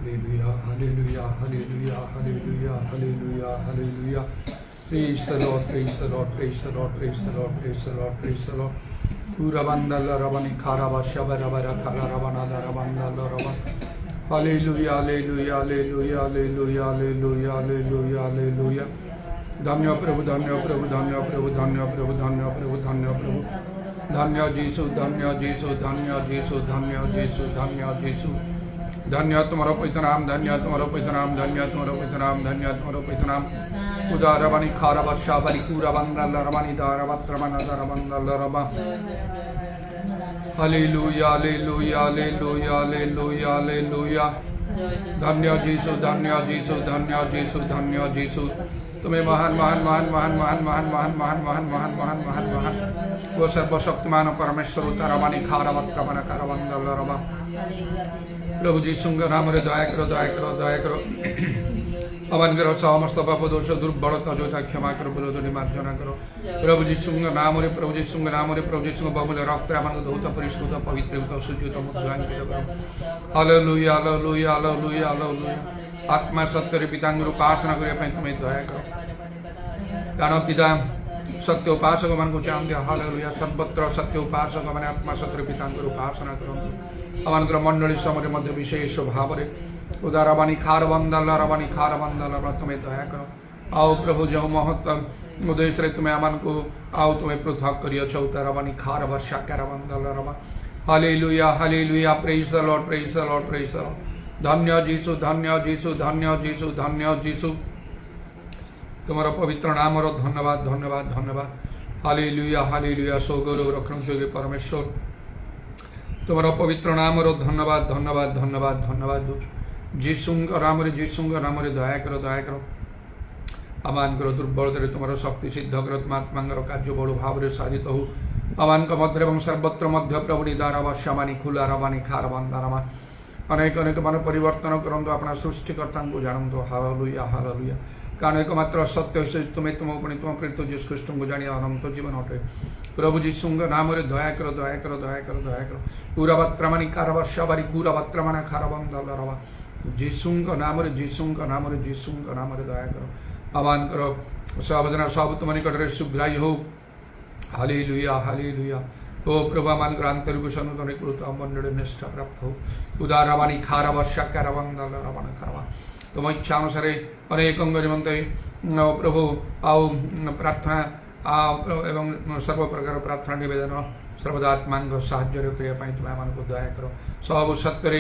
Hallelujah, hallelujah, hallelujah, hallelujah, hallelujah. Praise the Lord, praise the Lord, praise the Lord, praise the Lord, praise the Lord, praise the Lord. Urabandala Rabani Karaba Shabarabara Karabana Rabandala Raban. Hallelujah, hallelujah, hallelujah, hallelujah, hallelujah, hallelujah, hallelujah. Dhanya Prabhu, Dhanya Prabhu, Dhanya Prabhu, Dhanya Prabhu, Dhanya Prabhu, Dhanya Prabhu. Dhanya Jesu, Dhanya Jesu, Dhanya Jesu, Dhanya Jesu, Dhanya Jesu. धन्य तुम्हारा पवित्र नाम, धन्य तुम्हारा पवित्र नाम, धन्य तुम्हारा पवित्र नाम, धन्य तुम्हारा पवित्र नाम. उदारवानी खारवशा बरी पूरा बंदल रवानी दारवत्रमना दारवंदल रवा. Hallelujah, hallelujah, hallelujah, hallelujah, hallelujah. धन्य यीशु, धन्य यीशु, धन्य यीशु, धन्य यीशु. तुम्हें महान महान महान महान महान महान महान महान महान महान महान महान महान वो सर्वशक्तिमान परमेश्वर उतारवानी खारवत्रमना करवंदल रवा. प्रभु जीशु नाम रे दया करो, दया करो, दया करो. अवन करो समस्त पाप दोष दुर्बलता जोता क्षमा करो, विरोध मार्जना करो. प्रभु जीशु नाम रे, प्रभु जीशु नाम रे, प्रभु जीशु बहुमूल्य रक्त आमान धौत परिष्कृत पवित्रता शुचित मुद्रांकित करो. Hallelujah, hallelujah, hallelujah, hallelujah. आत्मा सत्य रे पितांग उपासना करिया पई तुमे दया करो. कारण पिता सत्य उपासक मान को चाहते. हालेलुया. सर्वत्र सत्य उपासक माने आत्मा सत्य पितांग उपासना करंतु. अमानकर मंडली समरे मध्य विशेष भाव रे उदारवानी खारवंदल रवानी खारवंदल तुम्हें दया करो. आओ प्रभु जो महत्व उद्देश्य रे तुम्हें अमान को आओ तुम्हें पृथक करियो छ. उदारवानी खारवर्षा करवंदल रवा. Hallelujah, hallelujah. Praise the Lord, praise the Lord, praise the Lord. धन्य यीशु, धन्य यीशु, धन्य यीशु, धन्य यीशु. तुम्हारा पवित्र नाम रो धन्यवाद, धन्यवाद, धन्यवाद. Hallelujah, hallelujah. सो गौरव रखण जोगे परमेश्वर तुम्हारा पवित्र नाम रो धन्यवाद, धन्यवाद, धन्यवाद, धन्यवाद दूच. जीशुंग नाम रे, जीशुंग नाम रे दया करो, दया करो. अमान करो दुर्बल रे तुम्हारा शक्ति सिद्ध करो. आत्मांगर कार्य बड़ भाव रे साधित हो. अमान का मध्य एवं सर्वत्र मध्य प्रभु द्वारा वश्यमानी खुला रवानी खार बंदारमा अनेक अनेक मान परिवर्तन करंतु. अपना सृष्टिकर्ता को जानंतु. Hallelujah, hallelujah. कारण एकमात्र सत्य से तुम्हें तुम अपने तुम प्रेरित जीसु ख्रीष्ट को जानिए अनंत जीवन अटे. प्रभु जीशु नाम रे दया करो, दया करो, दया करो, दया करो. पूरावत्रमानी कारवशाबारी पूरावत्रमाना खारबंदल रवा. जीशु नाम रे, जीशु नाम रे, जीशु नाम रे दया करो. आह्वान करो सावधान सब तुम निकट रे सुग्राह्य हो. Hallelujah, hallelujah. ओ प्रभु आमान आंतरिक सनुतन कृत मंडल निष्ठा प्राप्त हो. उदारवानी खारवर्षा कारबंदल रवाना खारवा. तुम इच्छा अनुसार अनेक निमंते प्रभु आओ प्रार्थना एवं सर्व प्रकार प्रार्थना निवेदन सर्वदा आत्मांग साहाଯ୍ୟ करने तुम आम को दया करो. सब सत्य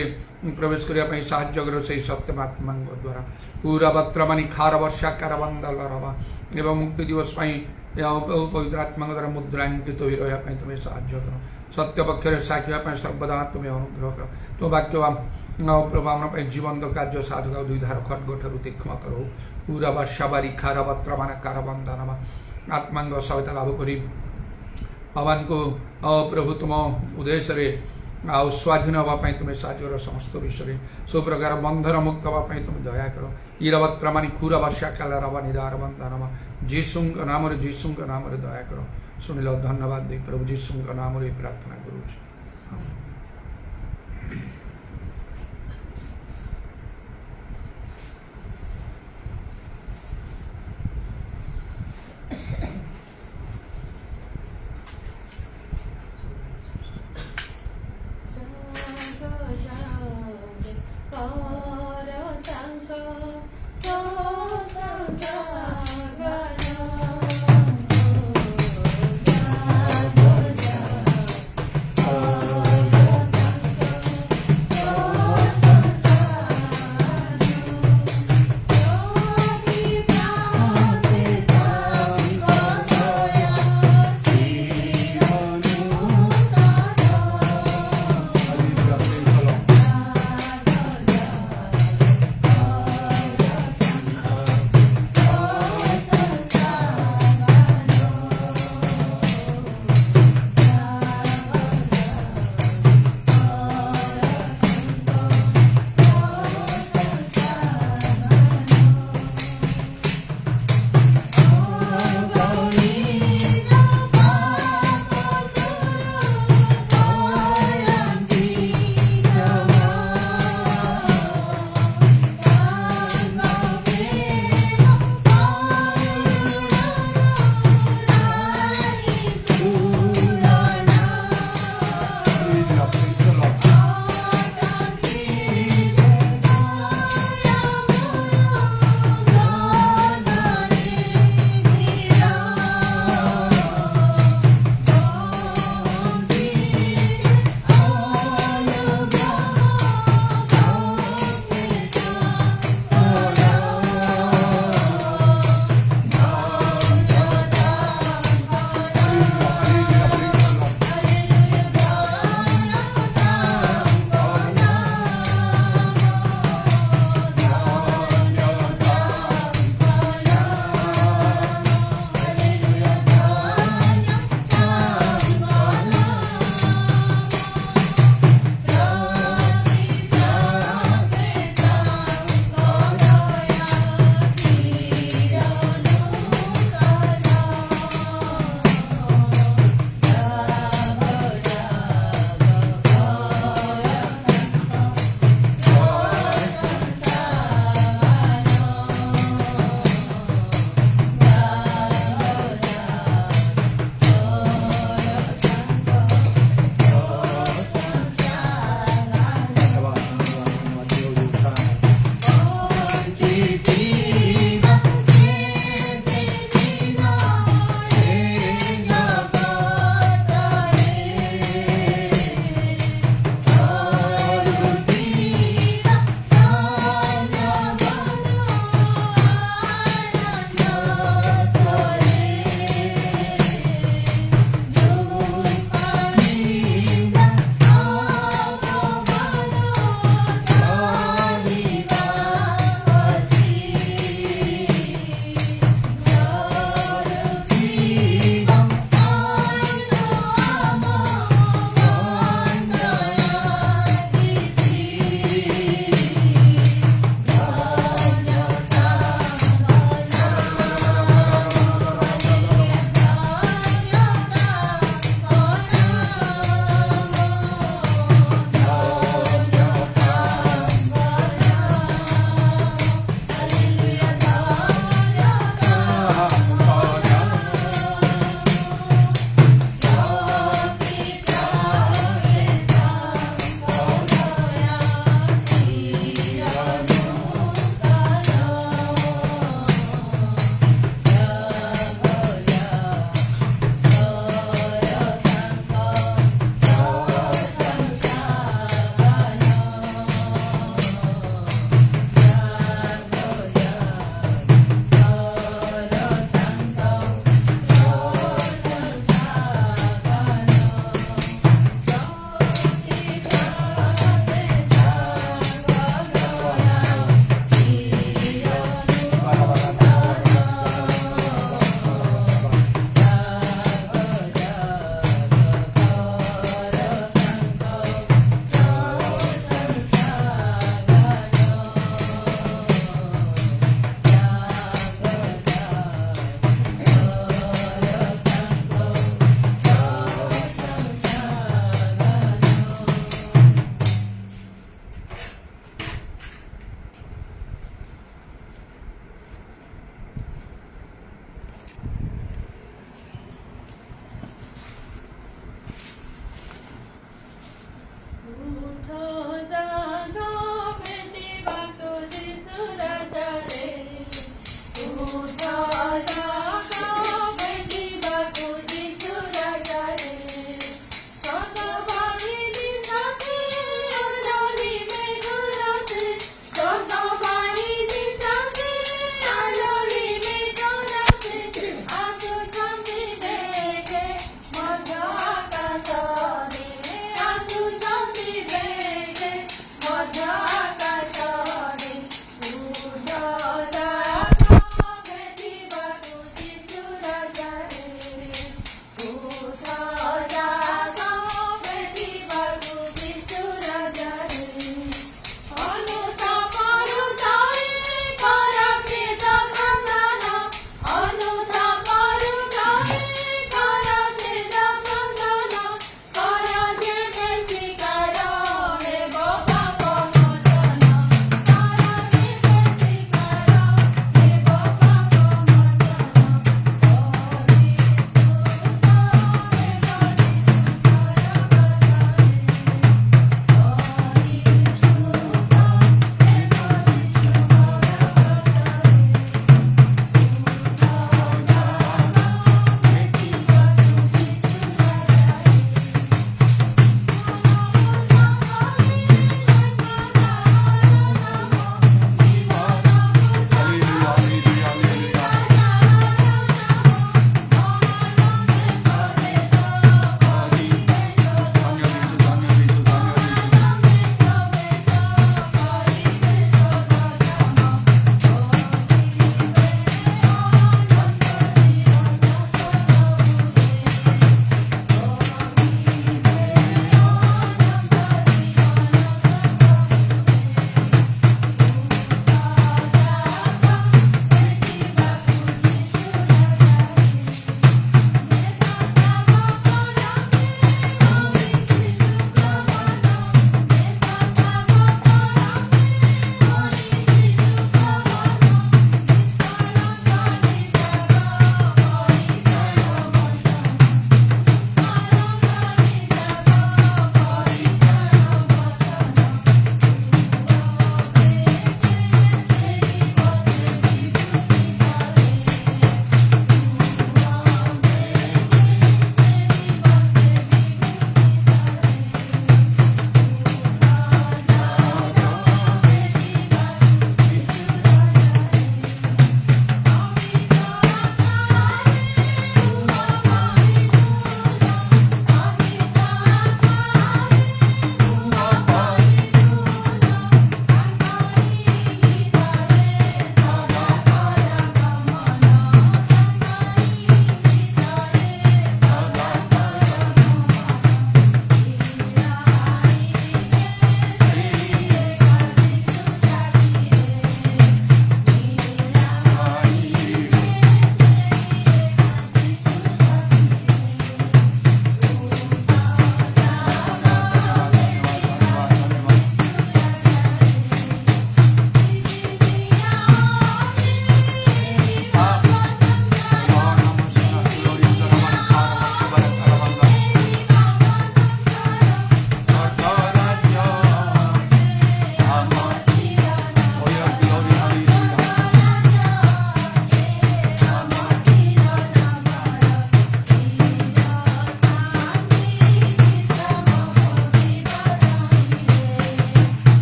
प्रवेश करने साहाଯ୍य करो. से सत्य आत्मांग द्वारा पूरा वत्रमानी खार वर्षा कारबंदल रवा एवं मुक्ति दिवस पवित्र आत्मा द्वारा मुद्रांकित हो रहा तुम्हें साहाଯ୍य करो. सत्य पक्ष साक्षी सर्वदा तुम्हें अनुग्रह कर. तो वाक्य प्रभु आम जीवन कार्य साधक द्विधार खड्ग ठारू तीक्ष्ण करो. पूरा वर्षाबारी खार वत्रमान कारबंदनमा आत्मांग सहायता लाभ करी आह्वान को प्रभु तुम उद्देश्य रे आउ स्वाधीन हाँपाई तुम्हें साहय समस्त विषय सब प्रकार बंधन मुक्त हाँपाई तुम दया करो. ईरवत्रमानी खूरा वर्षा काल रवा निदार बंधनमा जीशुंग नाम रे, जीशुंग नाम रे दया करो. सुनिल धन्यवाद दे प्रभु जीशुंग नाम रे प्रार्थना करूँ.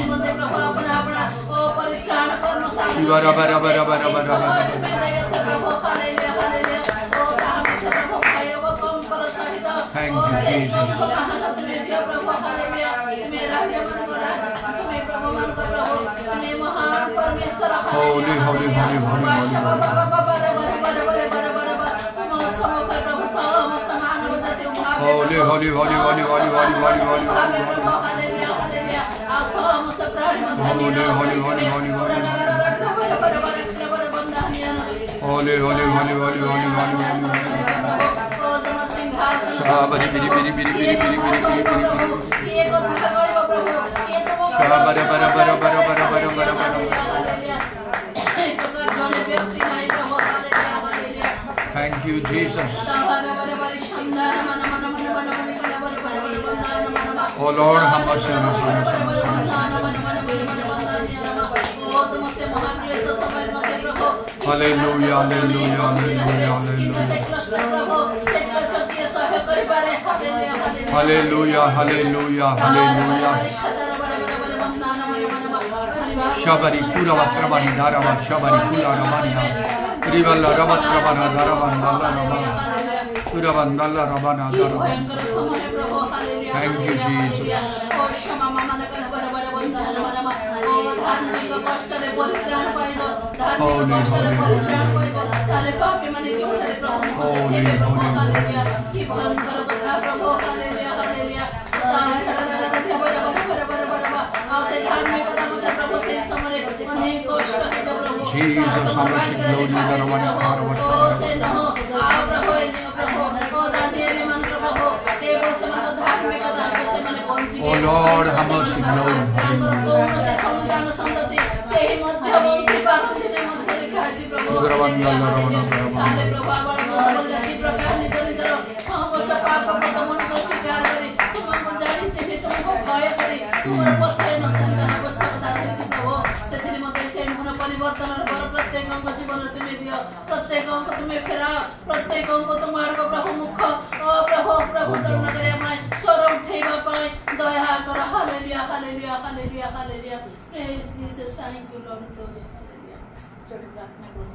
निमंते प्रभु अपना अपना ओ परित्राण कर्म सामने शिवरा बरा बरा बरा बरा प्रभु बरा हालेलुया हालेलुया ओ तारा प्रभु भाई वो कम पर सहित Thank you, Jesus. Prabhu hallelujah मेरा जमन करा तुम्हें प्रभु मन को प्रभु तुम्हें महान परमेश्वर Holy, holy, holy, holy, holy, holy, holy, holy, holy, holy, holy, holy, holy, holy, holy, holy, holy, holy, Shabari biri biri biri biri biri biri biri biri. Shabara bara bara bara bara bara bara bara. Thank you, Jesus. Oh Lord, have mercy on us, on us, on us, on us. Hallelujah, hallelujah, hallelujah, hallelujah. Hallelujah, hallelujah, hallelujah. Shabari pura vatrabani dharava, shabari pura ramani. Rivala ravatrabana dharavana dharavana. Pura vandala ravana dharavana. Thank you, Jesus. Holy, holy, holy, holy, Jesus, our glory, Dharavana, Oh Lord, have mercy, Lord. परिवर्तन प्रत्येक जीवन तुम्हें दियो प्रत्येक तुम्हें फेरा प्रत्येक तुम्हार प्रभु मुख प्रभु प्रभु तरुण करे स्वर उठेगा पाए दया करो hallelujah hallelujah hallelujah hallelujah praise Jesus thank you Lord hallelujah चलो प्रार्थना करो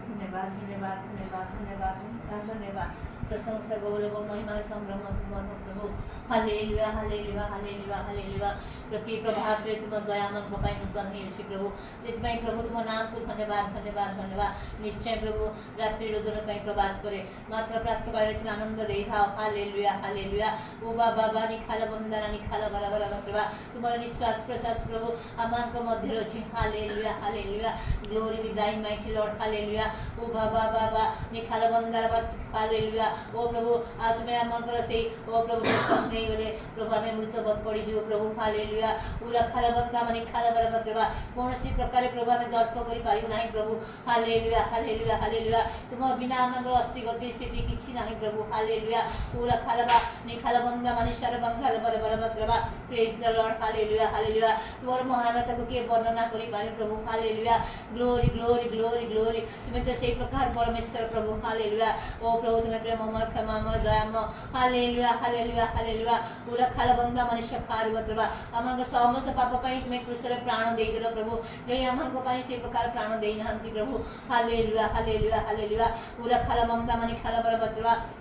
धन्यवाद धन्यवाद धन्यवाद धन्यवाद धन्यवाद प्रशंसा गौरव महिमा संभ्रम प्रभु हालेलुया हालेलुया हालेलुया हालेलुया प्रति प्रभात रे तुम दयामन पकाई नूतन हेछि प्रभु एतमै प्रभु तुम नाम को धन्यवाद धन्यवाद धन्यवाद निश्चय प्रभु रात्रि रोदन पई प्रवास करे मात्र प्राप्त करे तुम आनंद देई थाओ हालेलुया हालेलुया ओ बाबा बानी खाला वंदना नि खाला बराबर प्रभु तुम्हारा निश्वास प्रश्वास प्रभु अमान को मध्य रछि hallelujah hallelujah glory be thy mighty Lord hallelujah ओ बाबा बाबा नि खाला वंदना हालेलुया ओ प्रभु आ तुम्हें अमान कर से ओ प्रभु विश्वास नहीं गले प्रभु हमें मृत बद पड़ी जो प्रभु हालेलुया पूरा खाला बंदा माने खाला बराबर प्रभु कोनसी प्रकार प्रभु हमें दर्प करि पारि नाही प्रभु हालेलुया हालेलुया हालेलुया तुम बिना अमर अस्ति गति स्थिति किछि नाही प्रभु हालेलुया पूरा खाला बा नि खाला बंदा माने शर बंगाल बराबर प्रभु praise the Lord hallelujah hallelujah तुम्हार महानता को के वर्णना करि पारि प्रभु hallelujah glory glory glory glory तुम्हें तो सही प्रकार परमेश्वर प्रभु हालेलुया ओ प्रभु तुम्हें प्रेममय क्षमामय दयामय हालेलुया हालेलुया हालेलुया पूरा खाला बंदा मनुष्य खार प्रभु अमन समस्त पाप पई तुम्हें क्रूस रे प्राण देई देलो प्रभु जे अमन को पई से प्रकार प्राण देई नहंती प्रभु हालेलुया हालेलुया हालेलुया पूरा खाला बंदा मनि खाला प्रभु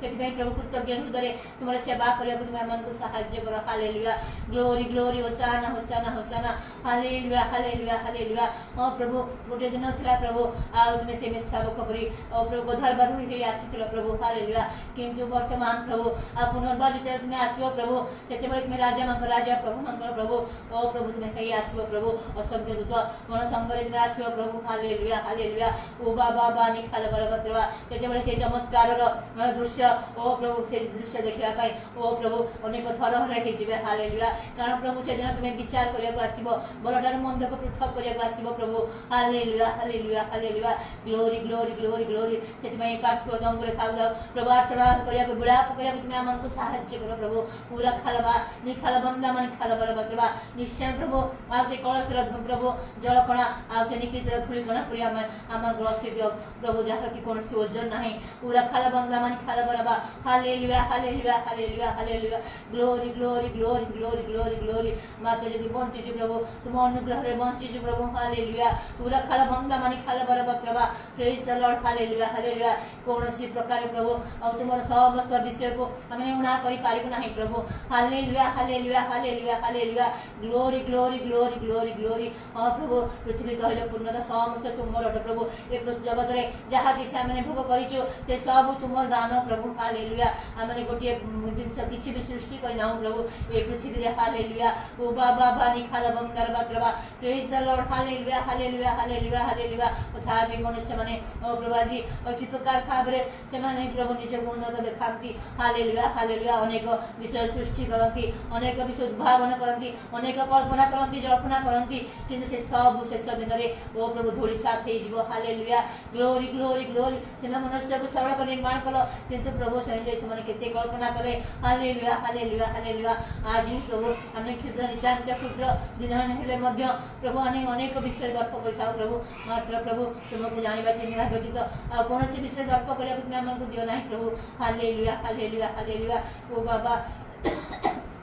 सेति प्रभु कृतज्ञ हृदय तुम्हारे सेवा करिया तुम्हें अमन को सहाय्य करो hallelujah glory glory hosanna hosanna hosanna hallelujah hallelujah hallelujah ओ प्रभु गोटे दिन थिला प्रभु आ तुम्हें से सेवक करी ओ प्रभु गोधर बार होई आसीथिला प्रभु हालेलुया किंतु वर्तमान प्रभु आ पुनर्बार विचार तुम्हें आसीबो प्रभु सेते बेले तुम्हें राजा मंगर राजा प्रभु मंगर प्रभु ओ प्रभु तुम्हें कही आसीबो प्रभु असंख्य दूत मन संगरे तुम्हें आसीबो प्रभु हालेलुया हालेलुया ओ बाबा बानी खाला बराबर प्रभु सेते बेले से चमत्कार दृश्य ओ प्रभु से दृश्य देखिया पाई ओ प्रभु अनेक थर रही जिवे हालेलुया कारण प्रभु से दिन तुम्हें विचार करिया को आसीबो बलटार मंद को पृथक करिया को आसीबो प्रभु hallelujah hallelujah hallelujah glory glory glory glory सेति में पार्थिव जंगरे खाउ प्रभु आर्तनाद करिया को विलाप करिया को तुम्हें हमन को सहाय्य करो प्रभु पूरा खालबा निखाला बंदा मन खाला बरबा निश्चय प्रभु आपसे कलश रत्न प्रभु जल कणा आपसे निकित धूଳି कणा पुरी आमार ग्रस्थ दियो प्रभु जहाँ की कौन ओजन नहीं पूरा खाला बंदा मन खाला बरबा hallelujah hallelujah hallelujah hallelujah glory glory glory glory glory glory माता यदि बंचिछु प्रभु तुम अनुग्रह रे बंचिछु प्रभु हालेलुया पूरा खाला बंदा मन खाला बरबा प्रभु praise the Lord hallelujah hallelujah कौनसी प्रकार प्रभु और तुम समस्त विषय को हमें उणा करि पारिबु नाही प्रभु hallelujah hallelujah hallelujah hallelujah glory glory glory glory glory हां प्रभु पृथ्वी तैल पूर्णता समस्त तुमर प्रभु ए जगत रे जहाँ किसी आम भोग करिछु से सब तुमर दान प्रभु हालेलुया आम गोटे जिनस किसी भी सृष्टि करना प्रभु ए पृथ्वी रे हालेलुया ओ बाबा बानी खाला बंदर बात्रबा praise the Lord hallelujah hallelujah hallelujah hallelujah तथापि मनुष्य माने ओ प्रभु जी अति प्रकार भाबरे से माने प्रभु निज उन्नत देखांती हालेलुया हालेलुया अनेक विषय सृष्टि करती अनेक विषय उद्भावन करती अनेक कल्पना करती जल्पना करती किंतु से सब शेष दिन में ओ प्रभु धूଳି साथ हो हालेलुया ग्लोरी ग्लोरी ग्लोरी तुम मनुष्य को सड़क निर्माण कल किंतु प्रभु से केते कल्पना करे हालेलुया हालेलुया हालेलुया आज ही प्रभु हमने क्षुद्र नितांत क्षुद्र दिन हेले प्रभु अनेक विषय दर्प कर प्रभु मात्र प्रभु तुमको जानवा चिन्ह व्यतीत कौन विषय दर्प करने तुम्हें आमको दियो ना प्रभु हालेलुया हालेलुया हालेलुया ओ बाबा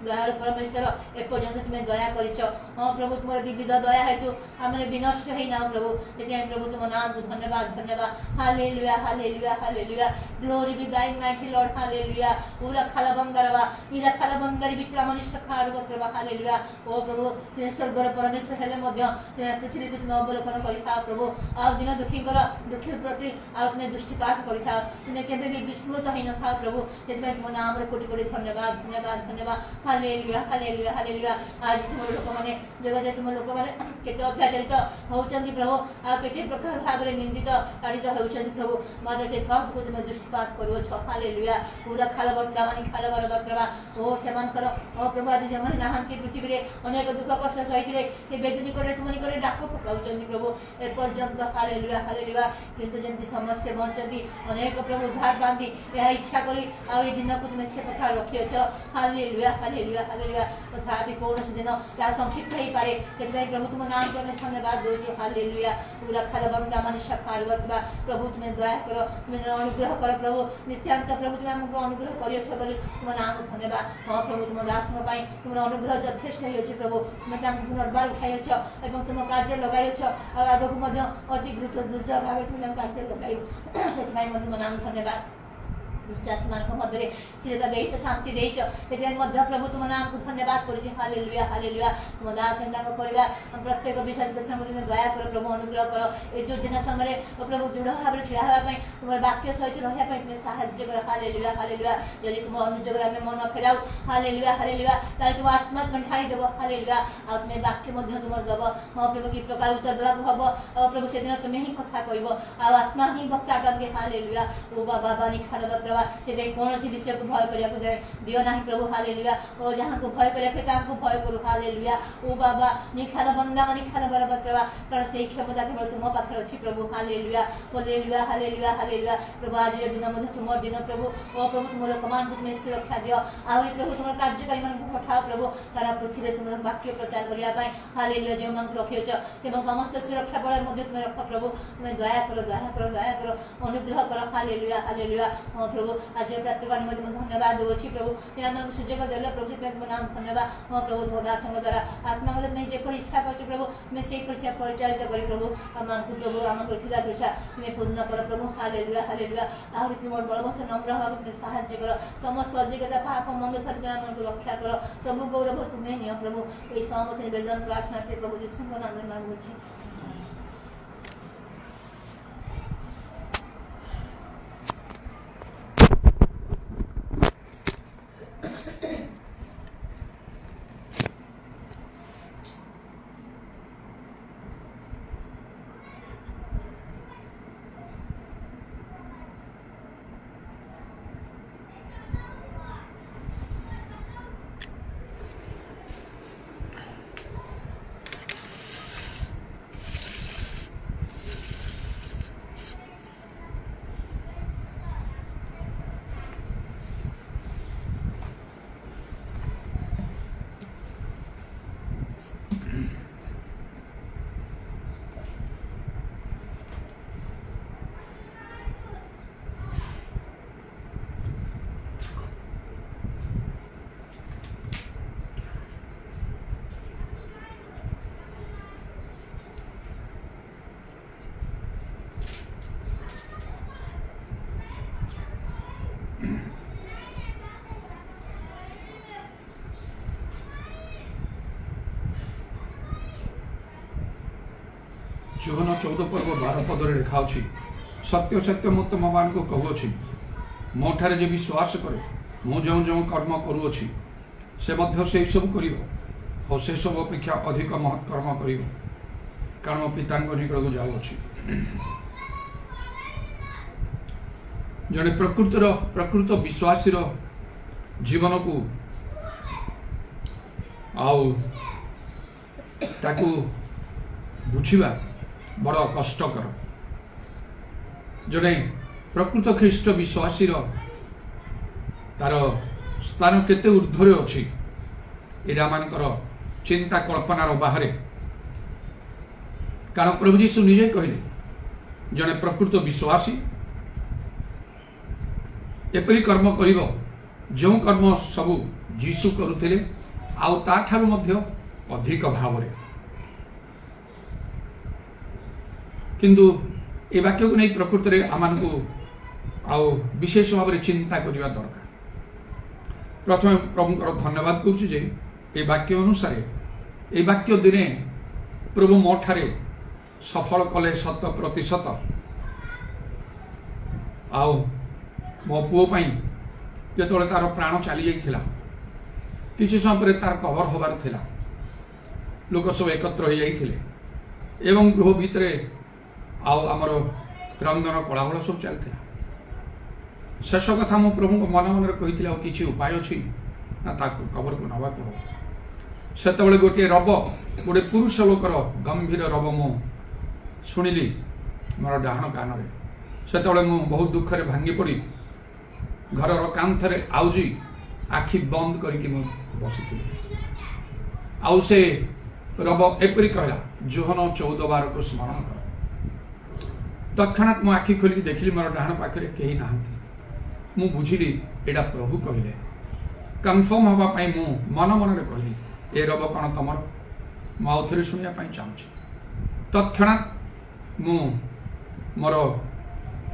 दयालु परमेश्वर एपर्यंत तुम्हें दया करिछ हाँ प्रभु तुम विविध दया हेतु आम विनष्ट है ना प्रभु ये प्रभु तुम नाम को धन्यवाद धन्यवाद hallelujah hallelujah hallelujah glory be thy mighty Lord hallelujah पूरा खाला बंगरवा इरा खाला बंगरी बित्रा मनुष्य खारबत्रवा हालेलुया ओ प्रभु तुम स्वर्गर परमेश्वर हेले मध्य पृथ्वी को तुम अवलोकन करिथा प्रभु आ दिन दुखी प्रति आ तुम दृष्टिपात करिथा तुम केबे भी विस्मृत है न था प्रभु ये तुम नाम रे कोटि कोटि धन्यवाद धन्यवाद धन्यवाद हालेलुया हालेलुया हालेलुया आज तुम लोक माने जगत तुम लोक माने केते अत्याचारित होउचंदी प्रभु आ केते प्रकार भाबरे निंदित ताड़ित होउचंदी प्रभु माने से सब को तुम दृष्टिपात करो छ हालेलुया पूरा खाला बंदा माने खाला बरबत्रवा ओ सेमान करो ओ प्रभु आज जमन नाहंती पृथ्वी रे अनेक दुख कष्ट सहितरे के बेदनी करे तुम निकरे डाको पकाउचंदी प्रभु ए पर्यंत हालेलुया हालेलुया किंतु जंती समस्या बंचंदी अनेक प्रभु धार बांधी या इच्छा करी आ ए दिन को तुम से प्रकार रखियो छ हालेलुया हालेलुया हालेलुया तथापि कौन दिन क्या संक्षिप्त हो पाए से प्रभु तुम नाम करने धन्यवाद दौर हालेलुया पूरा खाला बंदा मनुष्य खारबा प्रभु तुम्हें दया कर तुम्हें अनुग्रह कर प्रभु नित्यांत प्रभु तुम्हें आमको अनुग्रह कर तुम नाम धन्यवाद हाँ प्रभु तुम दास तुम अनुग्रह यथेष्ट हो प्रभु तुम्हें पुनर्बार उठाई तुम कार्य लगे आगे अति द्रुत भाव तुम कार्य लगे तुम नाम धन्यवाद विश्वास मान मध्य स्थिरता देच शांति देच प्रभु तुम नाम को धन्यवाद कर हालेलुया हालेलुया तुम दास परिवार प्रत्येक विश्वास दया कर प्रभु अनुग्रह कर ये दुर्दिन समय प्रभु दृढ़ भाव छिड़ा तुम वाक्य सहित रहा तुम साहाଯ୍य कर हालेलुया हालेलुया यदि तुम अनुजोग आम मन फेराऊ हालेलुया हालेलुया तुम आत्मा तुम ढाई देव हालेलुया आ तुम वाक्य तुम दब हाँ प्रभु कि प्रकार उत्तर देवा हम प्रभु से दिन तुम्हें ही कथा कह आत्मा ही वक्ता टांगे हालेलुया ओ बाबा बानी खाल कौन विषय को भय करने दियो ना प्रभु हालेलुया और जहाँ को भय करने भय करू हालेलुया ओ बाबा निखाल बंदा निखाल बरबत्रवा कारण से क्षमता केवल तुम पाखे अच्छी प्रभु हालेलुया हालेलुया हालेलुया हालेलुया प्रभु आज दिन तुम दिन प्रभु ओ प्रभु तुम लोक मान तुम्हें सुरक्षा दियो आहरी प्रभु तुम कार्यकारी मान पठाओ प्रभु तारा पृथ्वी तुम वाक्य प्रचार करने हालेलुया जो मान रखी समस्त सुरक्षा बल तुम रख प्रभु तुम्हें दया कर दया कर दया कर अनुग्रह कर हालेलुया हालेलुया प्रभु आज प्रत्येक धन्यवाद दूसरी प्रभु सुजोग देल प्रभु से नाम धन्यवाद हाँ प्रभु तुम दास द्वारा आत्मा तुम्हें जो इच्छा कर प्रभु तुम्हें से परिचालित कर प्रभु आम प्रभु आम खिला दृशा तुम्हें पूर्ण कर प्रभु हालेलुया हालेलुया आहरी तुम बलवत्त नम्र भाव तुम्हें साहाଯ୍य कर समस्त अजिज्ञता पाप मंद तुम्हें रक्षा कर सब गौरव तुम्हें निय प्रभु ये समस्त निवेदन प्रार्थना के प्रभु यीशु नाम में मांगुछि। ଯୋହନ 14 पर्व 12 पदरे लिखा अछि सत्य सत्य मु तुमମାନଙ୍କୁ कहूଅछि ମୋ ଠାରେ जे विश्वास करे ମୁଁ ଯେଉଁ कर्म କରୁଅछि से ମଧ୍ୟ ସେଇ ସବୁ କରିବ ଆଉ ସେ ସବୁ ଅପେକ୍ଷା ଅଧିକ ମହତ୍ କର୍ମ କରିବ କାରଣ ପିତାଙ୍କ ନିକଟକୁ ଯାଉଅଛି। ଜଣେ ପ୍ରକୃତ ବିଶ୍ୱାସୀର ଜୀବନକୁ ଆଉ ତାକୁ ବୁଝିବା ବଡ଼ କଷ୍ଟକର। ଜଣେ ପ୍ରକୃତ ଖ୍ରୀଷ୍ଟ ବିଶ୍ୱାସୀର ତାର ସ୍ଥାନ କେତେ ଊର୍ଦ୍ଧ୍ୱରେ ଅଛି ଏଇଟା ମାନଙ୍କର ଚିନ୍ତା କଳ୍ପନାର ବାହାରେ। କାରଣ ପ୍ରଭୁ ଯୀଶୁ ନିଜେ କହିଲେ ଜଣେ ପ୍ରକୃତ ବିଶ୍ୱାସୀ ଏପରି କର୍ମ କରିବ ଯେଉଁ କର୍ମ ସବୁ ଯୀଶୁ କରୁଥିଲେ ଆଉ ତାଠାରୁ ମଧ୍ୟ ଅଧିକ ଭାବରେ। କିନ୍ତୁ ଏ ବାକ୍ୟକୁ ନେଇ ପ୍ରକୃତରେ ଆମମାନଙ୍କୁ ଆଉ ବିଶେଷ ଭାବରେ ଚିନ୍ତା କରିବା ଦରକାର। ପ୍ରଥମେ ପ୍ରଭୁଙ୍କର ଧନ୍ୟବାଦ କରୁଛି ଯେ ଏ ବାକ୍ୟ ଅନୁସାରେ ଏ ବାକ୍ୟ ଦିନେ ପ୍ରଭୁ ମୋ ଠାରେ ସଫଳ କଲେ 100%। ଆଉ ମୋ ପୁଅ ପାଇଁ ଯେତେବେଳେ ତାର ପ୍ରାଣ ଚାଲି ଯାଇଥିଲା କିଛି ସମୟ ପରେ ତାର କଭର ହେବାର ଥିଲା, ଲୋକ ସବୁ ଏକତ୍ର ହୋଇଯାଇଥିଲେ ଏବଂ ଗୃହ ଭିତରେ ଆଉ ଆମର ରଙ୍ଗନ କୋଳାହଳ ସବୁ ଚାଲିଥିଲା। ଶେଷ କଥା ମୁଁ ପ୍ରଭୁଙ୍କ ମନ ମନରେ କହିଥିଲି ଆଉ କିଛି ଉପାୟ ଅଛି ନା ତାକୁ କବରକୁ ନେବାକୁ ହେବ। ସେତେବେଳେ ଗୋଟିଏ ରବ, ଗୋଟେ ପୁରୁଷ ଲୋକର ଗମ୍ଭୀର ରବ ମୁଁ ଶୁଣିଲି ମୋର ଡାହାଣ କାନରେ। ସେତେବେଳେ ମୁଁ ବହୁତ ଦୁଃଖରେ ଭାଙ୍ଗି ପଡ଼ି ଘରର କାନ୍ଥରେ ଆଉଜି ଆଖି ବନ୍ଦ କରିକି ମୁଁ ବସିଥିଲି। ଆଉ ସେ ରବ ଏପରି କହିଲା, ଯୋହନ 14:12କୁ ସ୍ମରଣ କର। ତତ୍କ୍ଷଣାତ୍ ମୁଁ ଆଖି ଖୋଲିକି ଦେଖିଲି ମୋର ଡାହାଣ ପାଖରେ କେହି ନାହାନ୍ତି। ମୁଁ ବୁଝିଲି ଏଇଟା ପ୍ରଭୁ କହିଲେ। କନଫର୍ମ ହେବା ପାଇଁ ମୁଁ ମନ ମନରେ କହିଲି, ଏ ରବ କ'ଣ ତମର? ମୁଁ ଆଉ ଥରେ ଶୁଣିବା ପାଇଁ ଚାହୁଁଛି। ତତ୍କ୍ଷଣାତ୍ ମୁଁ ମୋର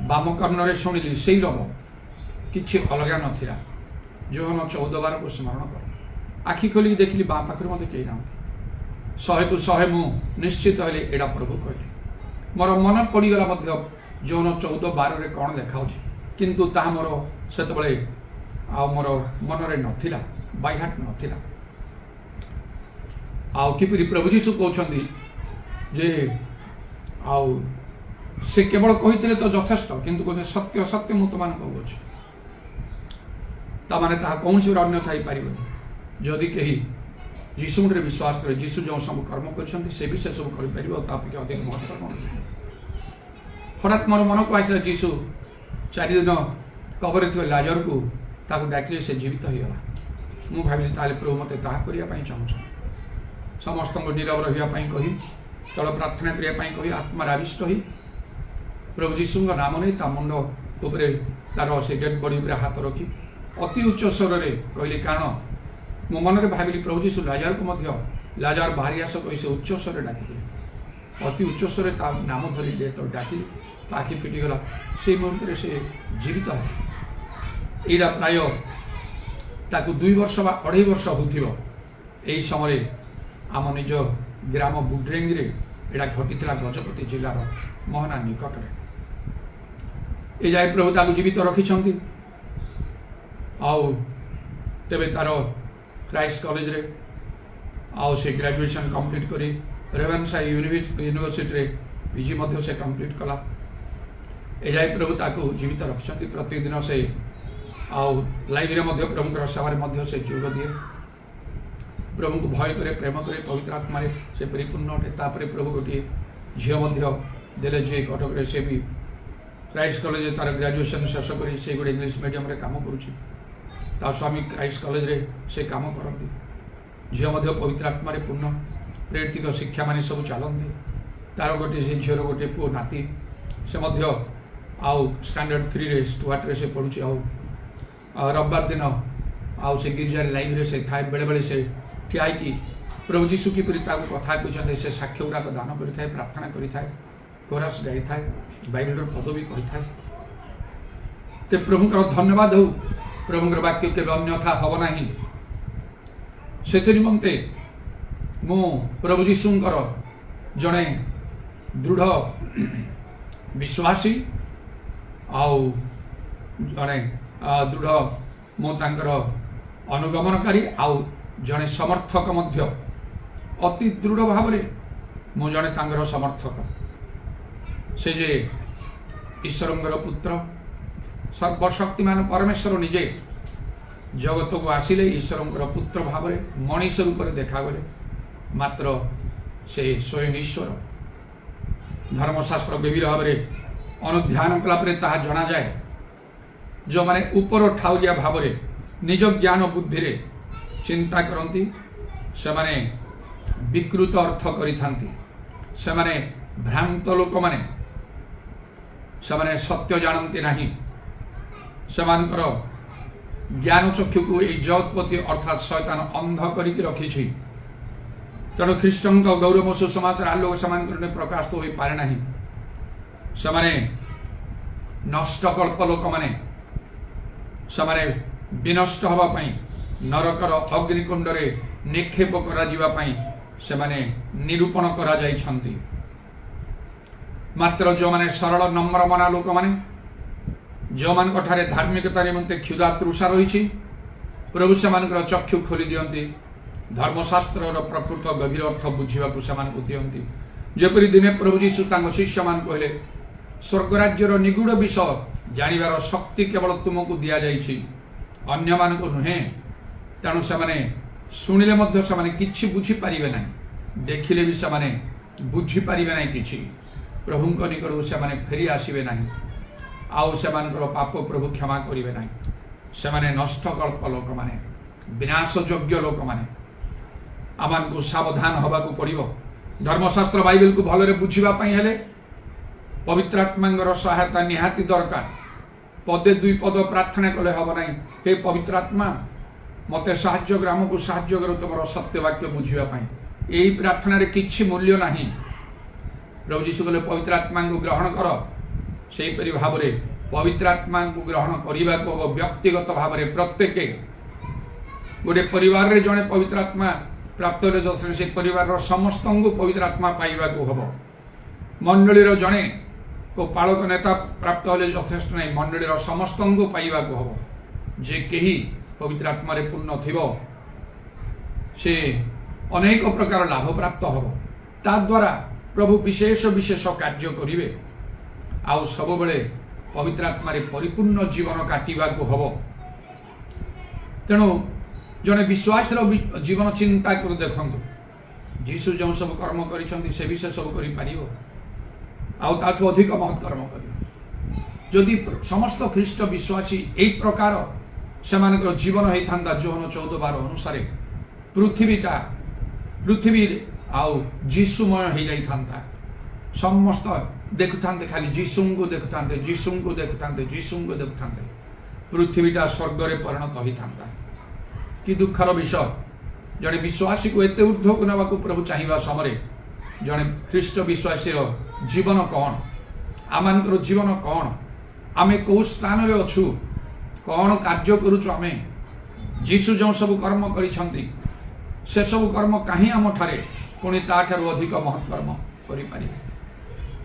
ବାମ କର୍ଣ୍ଣରେ ଶୁଣିଲି ସେଇ ରବ, କିଛି ଅଲଗା ନଥିଲା। ଯୋହନ 14:12କୁ ସ୍ମରଣ କର। ଆଖି ଖୋଲିକି ଦେଖିଲି ବାଁ ପାଖରେ ମୋତେ କେହି ନାହାନ୍ତି। 100କୁ 100 ମୁଁ ନିଶ୍ଚିତ ହେଲି ଏଇଟା ପ୍ରଭୁ କହିଲେ। ମୋର ମନ ପଡ଼ିଗଲା ମଧ୍ୟ ଯୋହନ 14:12ରେ କ'ଣ ଲେଖାଉଛି, କିନ୍ତୁ ତାହା ମୋର ସେତେବେଳେ ଆଉ ମୋର ମନରେ ନଥିଲା, ବାଇହାଟ ନଥିଲା। ଆଉ କିପରି ପ୍ରଭୁ ଯୀଶୁ କହୁଛନ୍ତି ଯେ ଆଉ ସେ କେବଳ କହିଥିଲେ ତ ଯଥେଷ୍ଟ, କିନ୍ତୁ କହିଲେ ସତ୍ୟ ସତ୍ୟ ମୁଁ ତୁମମାନଙ୍କୁ କହୁଅଛି। ତାମାନେ ତାହା କୌଣସି ଅନ୍ୟଥା ହେଇପାରିବନି। ଯଦି କେହି ଯୀଶୁରେ ବିଶ୍ୱାସ କରେ, ଯୀଶୁ ଯେଉଁ ସବୁ କର୍ମ କରିଛନ୍ତି ସେ ବି ସେ ସବୁ କରିପାରିବ, ତା ଅପେକ୍ଷା ଅଧିକ ମହତ୍ କର୍ମ। ହଠାତ୍ ମୋର ମନକୁ ଆସିଲା ଯୀଶୁ 4 ଦିନ କବରରେ ଥିବା ଲାଜରକୁ ତାକୁ ଡାକିଲେ, ସେ ଜୀବିତ ହୋଇଗଲା। ମୁଁ ଭାବିଲି ତାହେଲେ ପ୍ରଭୁ ମୋତେ ତାହା କରିବା ପାଇଁ ଚାହୁଁଛନ୍ତି। ସମସ୍ତଙ୍କୁ ନୀରବ ରହିବା ପାଇଁ କହି, କେବଳ ପ୍ରାର୍ଥନା କରିବା ପାଇଁ କହି, ଆତ୍ମାରେ ଆବିଷ୍ଟ ହୋଇ ପ୍ରଭୁ ଯୀଶୁଙ୍କ ନାମ ନେଇ ତା ମୁଣ୍ଡ ଉପରେ ତାର ସେ ଡେଡ୍ ବଡି ଉପରେ ହାତ ରଖି ଅତି ଉଚ୍ଚ ସ୍ୱରରେ କହିଲି। କାରଣ ମୋ ମନରେ ଭାବିଲି ପ୍ରଭୁ ଯୀଶୁ ଲାଜାରକୁ ମଧ୍ୟ ଲାଜାର ବାହାରି ଆସ କହି ସେ ଉଚ୍ଚ ସ୍ୱରରେ ଡାକିଥିଲେ। ଅତି ଉଚ୍ଚ ସ୍ୱରରେ ତା ନାମ ଧରି ଯେତେବେଳେ ଡାକିଲି ତା ଆଖି ଫିଟିଗଲା। ସେଇ ମୁହୂର୍ତ୍ତରେ ସେ ଜୀବିତ ହେଲା। ଏଇଟା ପ୍ରାୟ ତାକୁ 2 ବର୍ଷ ବା 2.5 ବର୍ଷ ହେଉଥିବ। ଏହି ସମୟରେ ଆମ ନିଜ ଗ୍ରାମ ବୁଡ୍ରେଙ୍ଗରେ ଏଇଟା ଘଟିଥିଲା, ଗଜପତି ଜିଲ୍ଲାର ମୋହନା ନିକଟରେ। ଏ ଯାଏ ପ୍ରଭୁ ତାକୁ ଜୀବିତ ରଖିଛନ୍ତି। ଆଉ ତେବେ ତାର କ୍ରାଇଷ୍ଟ କଲେଜରେ ଆଉ ସେ ଗ୍ରାଜୁଏସନ୍ କମ୍ପ୍ଲିଟ୍ କରି ରେଭେନ୍ସା ୟୁନିଭର୍ସିଟିରେ ପିଜି ମଧ୍ୟ ସେ କମ୍ପ୍ଲିଟ୍ କଲା। ଏ ଯାଏ ପ୍ରଭୁ ତାକୁ ଜୀବିତ ରଖିଛନ୍ତି। ପ୍ରତିଦିନ ସେ ଆଉ ଲାଇଭରେ ମଧ୍ୟ ପ୍ରଭୁଙ୍କର ସେବାରେ ମଧ୍ୟ ସେ ଯୋଗ ଦିଏ। ପ୍ରଭୁଙ୍କୁ ଭୟ କରେ, ପ୍ରେମ କରେ, ପବିତ୍ର ଆତ୍ମାରେ ସେ ପରିପୂର୍ଣ୍ଣ ଅଟେ। ତାପରେ ପ୍ରଭୁ ଗୋଟିଏ ଝିଅ ମଧ୍ୟ ଦେଲେ, ଯିଏ କଟକରେ ସେ ବି କ୍ରାଇଷ୍ଟ କଲେଜରେ ତାର ଗ୍ରାଜୁଏସନ୍ ଶେଷ କରି ସେ ଗୋଟେ ଇଂଲିଶ ମିଡ଼ିୟମରେ କାମ କରୁଛି। ତା ସ୍ୱାମୀ କ୍ରାଇଷ୍ଟ କଲେଜରେ ସେ କାମ କରନ୍ତି। ଝିଅ ମଧ୍ୟ ପବିତ୍ର ଆତ୍ମାରେ ପୂର୍ଣ୍ଣ, ପ୍ରେରିତିକ ଶିକ୍ଷା ମାନେ ସବୁ ଚାଲନ୍ତି। ତାର ଗୋଟିଏ ସେ ଝିଅର ଗୋଟିଏ ପୁଅ ନାତି, ସେ ମଧ୍ୟ ଆଉ ଷ୍ଟାଣ୍ଡାର୍ଡ 3ରେ ଷ୍ଟୁଆର୍ଟରେ ସେ ପଢ଼ୁଛି। ଆଉ ରବିବାର ଦିନ ଆଉ ସେ ଗିର୍ଜାରେ ଲାଇଭରେ ସେ ଥାଏ। ବେଳେବେଳେ ସେ ଠିଆ ହେଇକି ପ୍ରଭୁ ଯୀଶୁ କିପରି ତାକୁ କଥା କହିଛନ୍ତି ସେ ସାକ୍ଷ୍ୟ ଗୁଡ଼ାକ ଦାନ କରିଥାଏ, ପ୍ରାର୍ଥନା କରିଥାଏ, କୋରାସ ଗାଇଥାଏ, ବାଇବେଲର ପଦ ବି କହିଥାଏ। ତେ ପ୍ରଭୁଙ୍କର ଧନ୍ୟବାଦ ହେଉ। ପ୍ରଭୁଙ୍କର ବାକ୍ୟ କେବେ ଅନ୍ୟଥା ହେବ ନାହିଁ। ସେଥି ନିମନ୍ତେ ମୁଁ ପ୍ରଭୁ ଯୀଶୁଙ୍କର ଜଣେ दृढ़ विश्वासी आउ जड़े दृढ़ मुझर अनुगमनकारी आउ जड़े समर्थक मध्य अति दृढ़ भाव मु जड़े तांगर समर्थक से जे ईश्वर पुत्र सर्वशक्तिमान परमेश्वर निजे जगत को आसिले ईश्वर पुत्र भाव मनीष रूप में देखा गले मात्र से स्वयं ईश्वर धर्मशास्त्र विविध भाव में अनुध्यान कलापर ताहा जना जाए जो माने ऊपर ठाउरिया भाव निज ज्ञान बुद्धि रे चिंता करती से माने विकृत अर्थ करिथांती से माने भ्रांत लोक माने से माने सत्य जानती नहीं से ज्ञान चक्षु को यही जगतपति अर्थात शैतान अंध करिक रखी तेणु ख्रीष्टों गौरव सुसमाचार आलोक समान प्रकाश तो हो पारे ना से नष्टकल्प लोक माने से विनष्ट होगापाई नरकर अग्निकुंड रे निक्षेप से निरूपण करा जाइछंती मात्र जो माने सरल नम्र मना लोक माने जो मान ठारे धार्मिकता निमंते क्षुधा तृषा रही प्रभु से चक्षु खोली दियंती धर्मशास्त्र प्रकृत गभीर अर्थ बुझा दियंती जेपरी दिने प्रभु जीशु शिष्य मान कहले स्वर्गराज्यर निगूढ़ विषय जानिबार शक्ति केवल तुमको दिया जाइछि अन्य मान को नुहे तेणु से शुणिले किछि बुझी पारिबे नाही देखिले भी से बुझी पारिबे नाही किछि प्रभुंक निकट से फेरी आसिबे नाही आउ से पाप प्रभु क्षमा करिबे नाही से नष्टकल्प लोक माने विनाशयोग्य लोक माने आमान को सावधान हवा को पड़िबो धर्मशास्त्र बाइबल को भलरे बुझिबा पई हेले पवित्र आत्मांगर सहायता निहाती दरकार पदे दुई पद प्रार्थना कले हब नाही हे पवित्र आत्मा मते साहाय्य ग्राम को साहाय्य करो तुम सत्य वाक्य बुझिबा पई एही प्रार्थना रे किछि मूल्य नाही प्रभु यीशु कहले पवित्र आत्मा को ग्रहण कर सेही परि भाव रे पवित्र आत्मा को ग्रहण करिबा को व्यक्तिगत भाव रे प्रत्येक गोटे परिवार रे जने पवित्र आत्मा प्राप्त रे जसरे से परिवार रो समस्त को पवित्र आत्मा पाइबा को हबो मंडली रो जने को पालक नेता प्राप्त होले यथेष्ट नहीं मंडली रो समस्त को पाइबा को हबो जे केही पवित्र आत्मा रे पूर्ण थिबो से अनेक प्रकार लाभ प्राप्त हबो ता द्वारा प्रभु विशेष विशेष कार्य करिवे आउ सब बेले पवित्र आत्मा रे परिपूर्ण जीवन काटिबा को हबो तेणु जने विश्वास जीवन चिंता कर देखंतु जीशु जो सब कर्म करिसंती से विशेष सब करि पारिबो आउ ताठु अधिक महत् कर्म करिबो जदि समस्त ख्रीष्ट विश्वासी एक प्रकार सेमानक जीवन होइथांदा जोहन 14:12 अनुसार पृथ्वी आउ जीशुमय हो जाइथांता समस्त देखुथांते खाली जीशु को देखुथांते पृथ्वीटा स्वर्ग रे परिणत होइथांता कि दुखर विषय जड़े विश्वासी को एते ऊर्ध्व को नवा को प्रभु चाहिबा समय जड़े ख्रीष्ट विश्वासी जीवन कौन आमानकर जीवन कौन आमे को स्थान रे अछु कौन कार्य करूछु आमे जीशु जो सब कर्म करिसंती से सब कर्म काहे आम ठारे पुणी ताठारु अधिक महत् कर्म करि पारि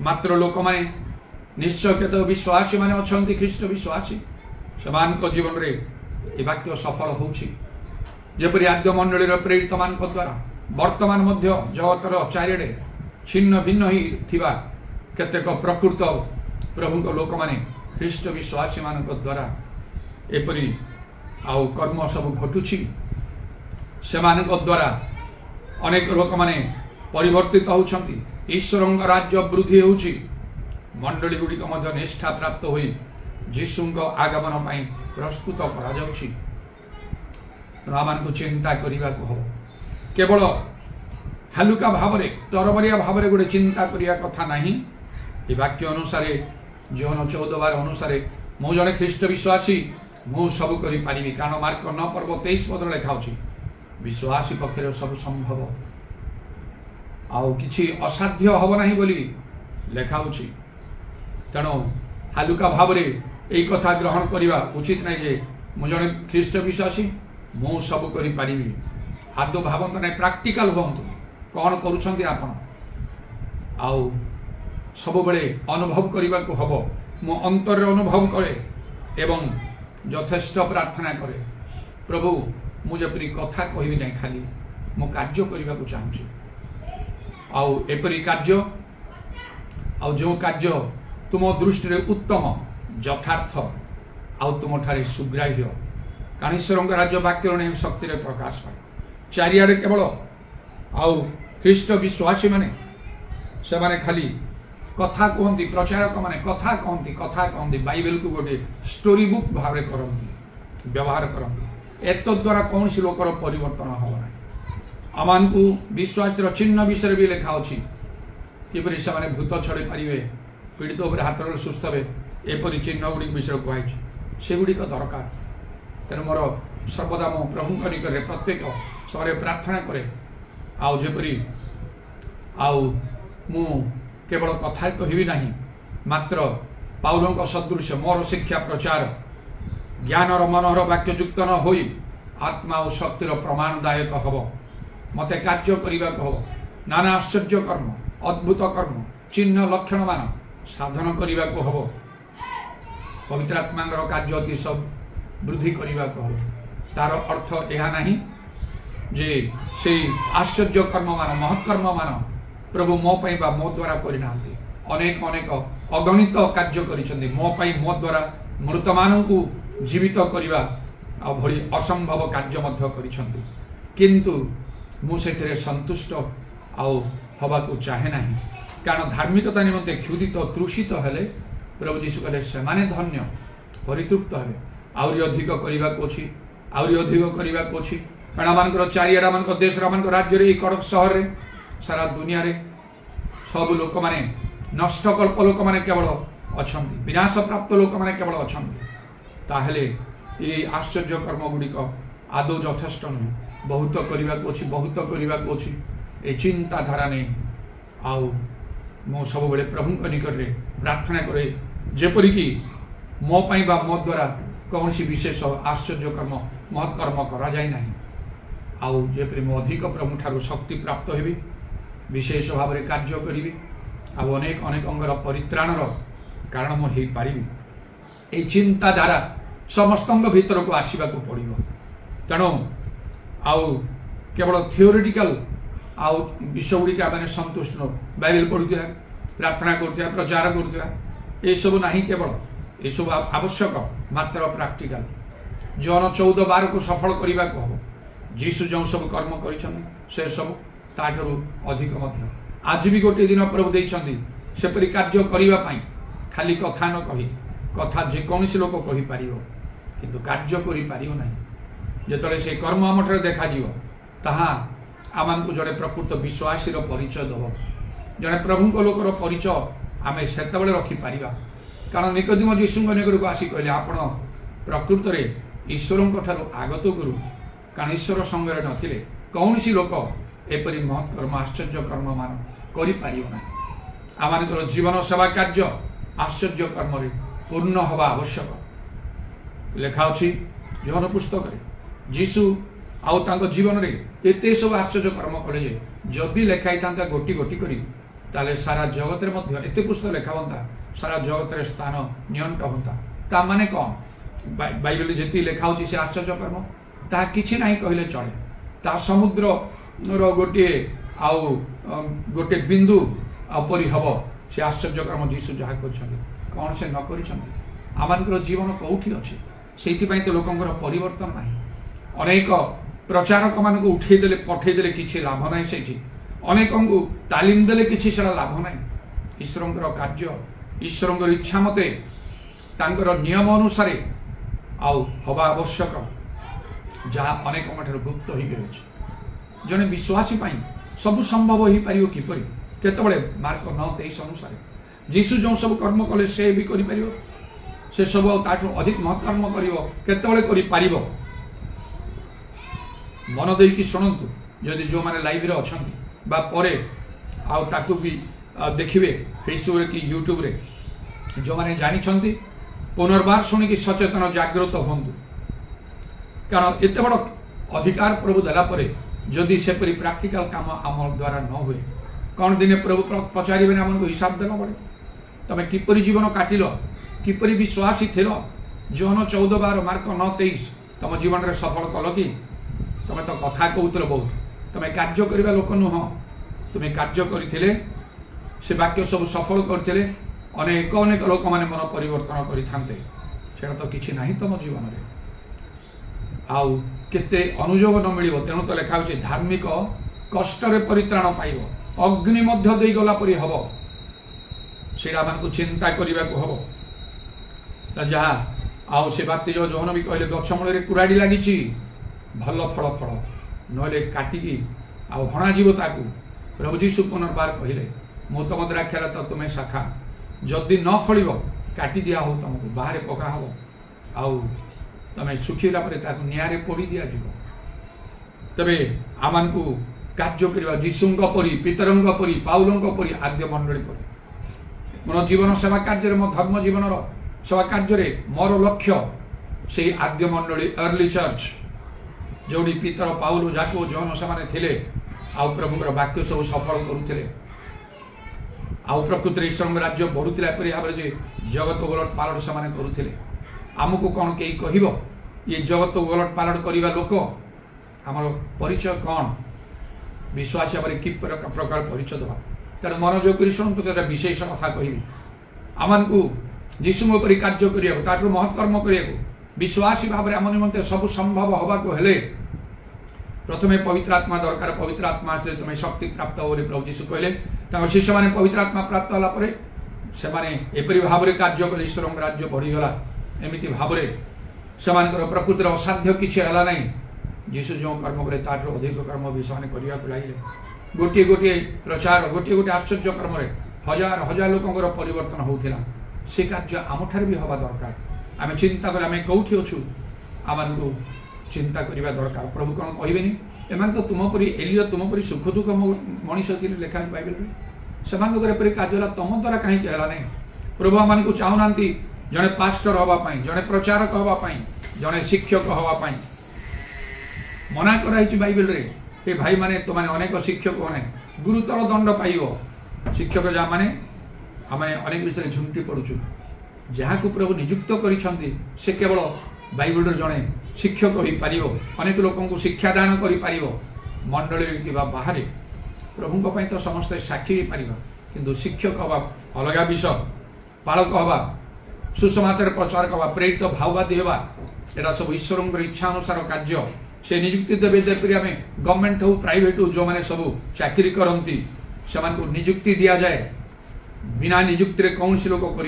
मात्र लोक माने निश्चय केत विश्वासी माने अछंती ख्रीष्ट विश्वासी समान को जीवन रे ए वाक्य सफल होउछि जेपरि आद्य मंडली प्रेरित मान द्वारा वर्तमान मध्य जगतर चारिडे छिन्न भिन्न ही थिबा केतेक प्रकृत प्रभु लोक माने ख्रीष्ट विश्वासी मान द्वारा एपरि आउ कर्म सब घटुछि सेमान द्वारा अनेक लोक माने परिवर्तित होउछंती ईश्वर राज्य वृद्धि होउछि मंडली गुड़िक मध्य निष्ठा प्राप्त होई जीशुंग आगमन पाई प्रस्तुत करा जाउछि रामान को चिंता करिबा को हो केवल हालुका भाव रे तरबरिया भाव रे गोटे चिंता करिया कथा नाही ए वाक्य अनुसार जोहन 14:12 अनुसार मो जने ख्रीष्ट विश्वासी मु सब करि पारिबी कारण मार्क 9:23 पद लिखा अछि विश्वासी पक्षरे सब संभव आउ किछि असाध्य हब नाही बोली लिखा अछि तेणु हालुका भाव रे एई कथा ग्रहण करिबा उचित नाही जे मु जने ख्रीष्ट विश्वासी मु सब करि पारिबी आदो भावंत नाही प्रैक्टिकल होंतु कौन करूछंती आपण आउ सबुबले अनुभव करने को हम मो अंतर अनुभव करे एवं यथेष्ट प्रार्थना करे प्रभु मुझे कथा कहबी ना खाली मो कार्य करने को चाहूँगी आउपरी कार्य जो कार्य तुम दृष्टि रे उत्तम यथार्थ आउ तुम ठारे सुग्राह्य कारण ईश्वर राज्य वाक्य शक्ति रे प्रकाश पाए चारिआडे केवल आउ ख्रीष्ट विश्वासी माने से माने खाली कथा कहती प्रचारक माने कथा कहती बाइबल को गोटे स्टोरी बुक भाव करती व्यवहार करती एत द्वारा कौन सी लोकर परिवर्तन हम ना आमान को विश्वास चिन्ह विषय भी लिखा अच्छी किपरि से माने भूत छड़े पारे पीड़ित उपर हाथ सुस्थ हे एपरी चिन्ह गुड़ी विषय कहुई से गुड़िक दरकार तेणु मोर सर्वदा मो प्रभु निकट प्रत्येक समय प्रार्थना करे आउ जेपरी आउ मु केवल कथा कहबी नहीं मात्र पाउलों सदृश मोर शिक्षा प्रचार ज्ञानर मनोहर वाक्ययुक्त न होई आत्मा और शक्तिर प्रमाणदायक हम मते कार्य करने को हम नाना आश्चर्य कर्म अद्भुत कर्म चिन्ह लक्षण मान साधन करने को हम पवित्र आत्मा कार्य अति सब वृद्धि करने को हम तार अर्थ यह नहीं जे से आश्चर्य कर्म मान महत्कर्म मान प्रभु मो पाई बा मो द्वारा करना अनेक अनेक अगणित कार्य करिसेंती मो पाई मो द्वारा मृत मान को जीवित करवा भली असंभव कार्य मध्य करिसेंती किंतु मु सेथिरे संतुष्ट आउ हवा को चाहे नहीं कारण धार्मिकता निमंते क्षुदित तृषित हेले प्रभु जीशु कहले से माने धन्य परितृप्त हेबे आउरी अधिक करबा को अछि आउरी अधिक करबा को अछि कारण आमानकर चारिआडा आमानकर देश आमानकर राज्य रे कड़क शहर रे सारा दुनिया रे सब लोक माने नष्ट कल्प लोक माने केवल अछंती विनाश प्राप्त लोक माने केवल अछंती ताहेले ये आश्चर्य कर्म गुड़िक आदौ यथेष्ट नुहे बहुत करबा को अछि बहुत करबा को अछि ए चिंताधारा ने आउ मो सब बेले प्रभु निकट रे प्रार्थना करे जेपरि कि मो पाई बा मो द्वारा कौन सी विशेष आश्चर्य कर्म महत् कर्म करा जाय नाही आउ जेपरि मो अधिक प्रभु ठारू शक्ति प्राप्त हेबी विशेष भाव में कार्य करी आउ अनेक अनेक अंगर परित्राणर कारण मु हेई पारिबी ए चिंताधारा समस्त भीतर को आसवा को पड़ो तेणु आउ केवल थियोरिटिकल आउ विषय गुड़िक आम संतुष्ट न बाइबल पढ़ुआ प्रार्थना करुआ प्रचार करुआ ये सब ना केवल ये सब आवश्यक मात्र प्राक्टिकल जन 14:12 को सफल करने को हम जीशु जो सब कर्म कर सब ताठू अधिक मध्य आज भी गोटे दिन प्रभु देइछंती सेपरि कार्य करने खाली कथा न कही कथा जेकोसी लोक कही पारिबो किंतु कार्य करि पारिबो नाही जेतले से कर्म आम ठारे देखा दियो ताहा आमान को जड़े प्रकृत विश्वासी परिचय दब जड़े प्रभु लोकर परिचय आम से रखी पारिबा कारण निकोदेम यीशु निकट को आसी कहले आपण प्रकृत में ईश्वर ठारू आगत गुरु कारण ईश्वर संगे नथिले कौन सी लोक एपरी महत् कर्म आश्चर्य कर्म मान करिपारिबो ना आमानकर जीवन सेवा कार्य आश्चर्य कर्म रे पूर्ण हवा आवश्यक लेखा अछि योहन पुस्तक रे जीशु आउ तांको जीवन रे एते सब आश्चर्य कर्म कले जे जदि लेखाई थांता गोटी गोटी करी ताले सारा जगत रे मध्य एते पुस्तक लेखावंता सारा जगत रे स्थान नियंट होता ता माने कोन बाइबल जेती लेखा होची से आश्चर्य कर्म ता किछि नाही कहले चले ता समुद्र रो गोटे आउ गोटे बिंदु अपरि हबो से आश्चर्य कर्म जीशु जहा करछथि कोन से न करछथि आमानकर जीवन कोठी अछि सेति पई तो लोकंकर परिवर्तन नाही अनेक प्रचारक मान को उठे देले पठे देले किछि लाभ नाही सेठी अनेकन को तालीम देले किछि सेरा लाभ नाही ईश्वरंकर कार्य ईश्वरंकर इच्छा मते तांकर नियम अनुसार आउ हवा आवश्यक जहाँ अनेक ठार गुप्त हो गए जड़े विश्वासी पाई सब संभव हो पार किपरि केतबेले मार्क 9:23 अनुसार जीशु जो सब कर्म कले से भी करि परिबो से सब ताठू अधिक महत् कर्म करिवो केतबेले करि पारिबो मन देकी शुणु जदि जो माने लाइव रे अछंती बा परे आउ ताकू भी देखिबे फेसबुक रे कि यूट्यूब रे जो माने जानि छंती पुनर्बार शुणी कि सचेतन जागृत हंतु कारण एत बड़ अधिकार प्रभु देला परे जदि सेपरी प्राक्टिकल काम आम द्वारा न हुए कौन दिने प्रभु पचारे आमको हिसाब देला पड़े तुम किपरि जीवन काटिल किपरि विश्वासी थिल जौन 14:12 मार्क 9:23 तुम जीवन में सफल कल कि तुम तो कथा कहूल बहुत तुम कार्य करने लोक नुह तुम कार्य करते से वाक्य सब सफल करते अनेक अनेक लोक मैंने मन परिवर्तन करते तो किसी ना तुम जीवन में आउ केते अनुजोग न मिल तेणु तो लिखा हो धार्मिक कष्ट परित्राण पाइब अग्नि मध्य दे गला परी हम सेटा मान चिंता करने को हम जहाँ आउ से बाप्तिज जौन भी कहले गछ मूल कुराड़ी लगी भल फल फल ना काटिकी आउ हणा जीव ताकू प्रभु जीशु पुनर्बार कहले मु तुम द्राक्षार तो तुम्हें शाखा जदि न फल काटी दिया हो तुमको बाहर पका हम आउ तमें सुखीला निआरे पोड़ी दिया तबे आमान को कार्य करवा जीशुंग परी पितरंग परी पाउलंग परी आद्य मंडली परी मोर जीवन सेवा कार्य मो धर्म जीवन सेवा कार्य मोर लक्ष्य से आद्य मंडली अर्ली चर्च जोड़ी पितर पाउल जाको जौन से थे आउ प्रभुर वाक्य सब सफल करुले आउ प्रकृत ईश्वर राज्य बढ़ुला एपरी भाव में जगत गोलट पालट से करुले आमको कौन कई कह ये जगत गोलट पालट करने लोक आमर परिचय कौन विश्वास भाव कि प्रकार परिचय दवा तेणु मनोयोग कर शुणु तो विशेष कथा कहि आम को जीशुओं पर कार्य करने महत्कर्म करने विश्वासी भाव में आम निमंते सब संभव हवा को हेले प्रथमे पवित्र आत्मा दरकार पवित्र आत्मा से तुम्हें शक्ति प्राप्त हो प्रभु जीशु कहले शिष्य मैंने पवित्र आत्मा प्राप्त होला से एपरी भाव में कार्य कले ईश्वर राज्य बढ़ीगला एमती भाव में प्रकृतिर असाध्य किसी है ना जीशु जो कर्म करे तार अधिक कर्म भी से लगे गोटे गोटे प्रचार गोटे गोटे आश्चर्य कर्म हजार हजार लोक परिवर्तन होता से कार्य आम ठार भी हवा दरकार आम चिंता कले आम कौटी अच्छु आम को चिंता करने दरकार प्रभु कौन कहबेनि एम तो तुम परी एलिय तुम परी सुख दुख मनीष थी लिखा बाइबल से कार्य तुम द्वारा कहीं है ना प्रभु आम को चाहूना जड़े पास्टर हाँपाई जड़े प्रचारक हाँपाई जड़े शिक्षक हाँपाई मना कराई बाइबल रे भाई माने तुमने अनेक शिक्षक होने गुरुतर दंड पाइब शिक्षक जहाँ माने आम अनेक विषय झुंटी पड़ुचु जहाँ को प्रभु नियुक्त कर केवल बाइबल जड़े शिक्षक हो पार अनेक लोक शिक्षा दान कर मंडली कि बाहर प्रभु तो समस्त साक्षी हो पार कि शिक्षक हवा अलग विषय पालक हवा सुसमाचार प्रचारक हवा प्रेरित भाववादी हवा एटा सब ईश्वर इच्छा अनुसार कार्य से नियुक्ति देवे देपरी आम गवर्नमेंट हो प्राइवेट हो जो मैंने सब चाकरी करती से नियुक्ति दि जाए बिना नियुक्ति कौन सी लोक कर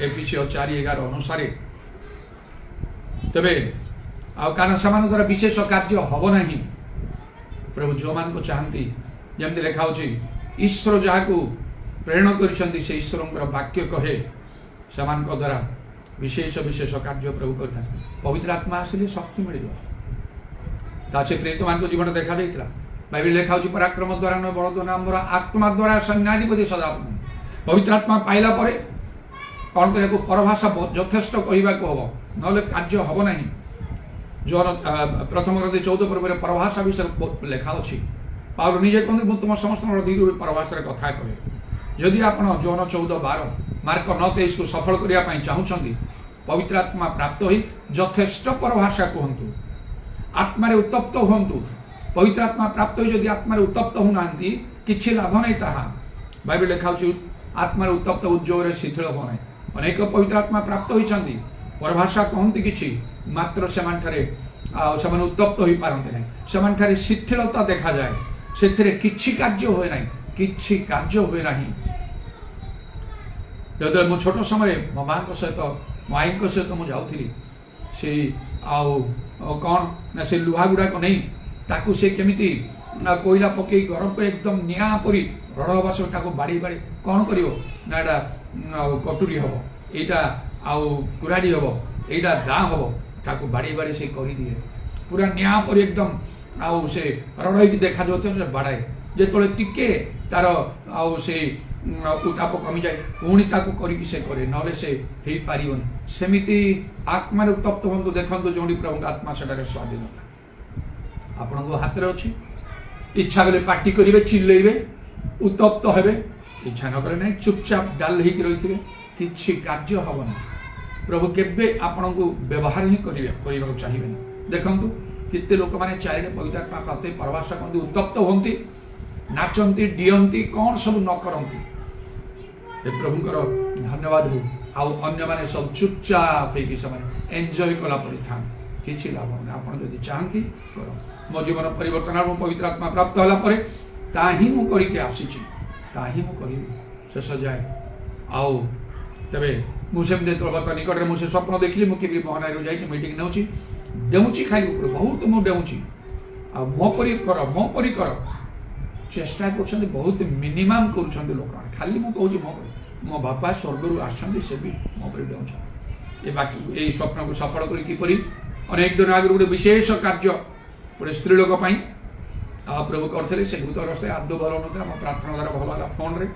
एफिसी 4:11 अनुसार तबे कारण से द्वारा विशेष कार्य हम ना प्रभु जो मान को चाहती जमी लिखा ईश्वर जहाँ को प्रेरण कर ईश्वर वाक्य कहे से द्वारा विशेष विशेष कार्य प्रभु करता पवित्र आत्मा आसिले शक्ति मिल से प्रेरित मान को जीवन देखा जाता बाइबल लिखा पराक्रम द्वारा न बल द्वारा मोर आत्मा द्वारा सैन्याधिपति सदा पवित्र आत्मा पाइला कौन कर परभाषा यथेष्ट कहवाक हम ना कार्य हम ना जो प्रथम 14 पर्व परभाषा विषय लिखा अच्छी पाउल निजे कहते तुम समस्त अधिक परभाषा कथा कहे जदि आप जौन 14:12 मार्क 9:23 को सफल करने चाहूँगी पवित्र आत्मा प्राप्त हो यथेष्ट परभाषा कहतु आत्मार उत्तप्त हूँ पवित्र आत्मा प्राप्त हो जदि आत्मार उत्तप्त होना कि लाभ नहीं ताहा बाइबल लिखा आत्मार उत्तप्त उद्योग शिथिल हो ना अनेक पवित्र आत्मा प्राप्त होती परभाषा कहती कि मात्र से उत्तप्त हो पारती ना से शिथिलता देखा जाए से किछि कार्य हुए ना किछि कार्य हुए ना जो मु छोट समय मो माँ सहित मो आई सहित मुझे जाऊँगी से कौन ना से लुहा गुड़ाक नहीं ताकू से केमिति कोयला पकई गरम कर एकदम निआ परी रड़ हवा सब बाड़ी बाड़ी कौन कर ना एटा कटुरी हम यहाँ कुराड़ी हम यहाँ दाँ हम ताकू बाड़ी बाड़ी से कर दिए पूरा निआ पर एकदम आउ से रड़ देखा जाते बाड़ाए जो टिके तार आउ से उताप कमी जाए पुणी से करे ना से हो पार सेमती आत्मार उत्तप्त हूँ देखो जो प्रभु आत्मा से स्वाधीनता आपण हाथ में अच्छी इच्छा कले पार्टी करेंगे चिल्लेबे উত্তপ্ত হবে ইচ্ছা ন কলে না চুপচাপ ডাল হইকি রইথিবে କିଛି କାର୍ଯ୍ୟ ହେବ ନାହିଁ ପ୍ରଭୁ କେବେ ଆପଣଙ୍କୁ ବ୍ୟବହାର ହିଁ କରିବାକୁ ଚାହିଁବେନି ଦେଖନ୍ତୁ କେତେ ଲୋକମାନେ ଚାରିଆଡ଼େ ପବିତ୍ର ଆତ୍ମା ପ୍ରାପ୍ତ ପରଭାଷା କରନ୍ତି ଉତ୍ତପ୍ତ ହୁଅନ୍ତି ନାଚନ୍ତି ଡିଅନ୍ତି କ'ଣ ସବୁ ନ କରନ୍ତି ଏ ପ୍ରଭୁଙ୍କର ଧନ୍ୟବାଦ ହଉ ଆଉ ଅନ୍ୟମାନେ ସବୁ ଚୁପଚାପ ହେଇକି ସେମାନେ ଏନ୍ଜୟ କଲା ପରି ଥାନ୍ତି କିଛି ଲାଭ ନାହିଁ ଆପଣ ଯଦି ଚାହାନ୍ତି କର ମୋ ଜୀବନ ପରିବର୍ତ୍ତନ ମୁଁ ପବିତ୍ର ଆତ୍ମା ପ୍ରାପ୍ତ ହେଲା ପରେ ତାହା ହିଁ ମୁଁ କରିକି ଆସିଛି ତାହା ହିଁ ମୁଁ କରିବି ଶେଷ ଯାଏ ଆଉ ତେବେ ମୁଁ ସେମିତି ଯେତେବେଳେ ନିକଟରେ ମୁଁ ସେ ସ୍ୱପ୍ନ ଦେଖିଲି ମୁଁ କେମିତି ମହାନାୟରୁ ଯାଇଛି ମିଟିଂ ନେଉଛି ଡେଉଁଛି ଖାଲି ଉପରେ ବହୁତ ମୁଁ ଡେଉଁଛି ଆଉ ମୋ ପରି କର ଚେଷ୍ଟା କରୁଛନ୍ତି ବହୁତ ମିନିମମ୍ କରୁଛନ୍ତି ଲୋକମାନେ ଖାଲି ମୁଁ କହୁଛି ମୋ ବାପା ସ୍ୱର୍ଗରୁ ଆସିଛନ୍ତି ସେ ବି ମୋ ପରି ଡେଉଁଛନ୍ତି ଏ ବାକି ଏଇ ସ୍ୱପ୍ନକୁ ସଫଳ କରି କିପରି ଅନେକ ଦିନ ଆଗରୁ ଗୋଟେ ବିଶେଷ କାର୍ଯ୍ୟ ଗୋଟେ ସ୍ତ୍ରୀ ଲୋକ ପାଇଁ ଆଉ ପ୍ରଭୁ କରିଥିଲେ ସେ ଭୂତ ଅବସ୍ଥାରେ ଆଦୌ ଭଲ ନଥିଲା ମୋ ପ୍ରାର୍ଥନା ଦ୍ୱାରା ଭଲ ହେଲା ଫୋନ୍ରେ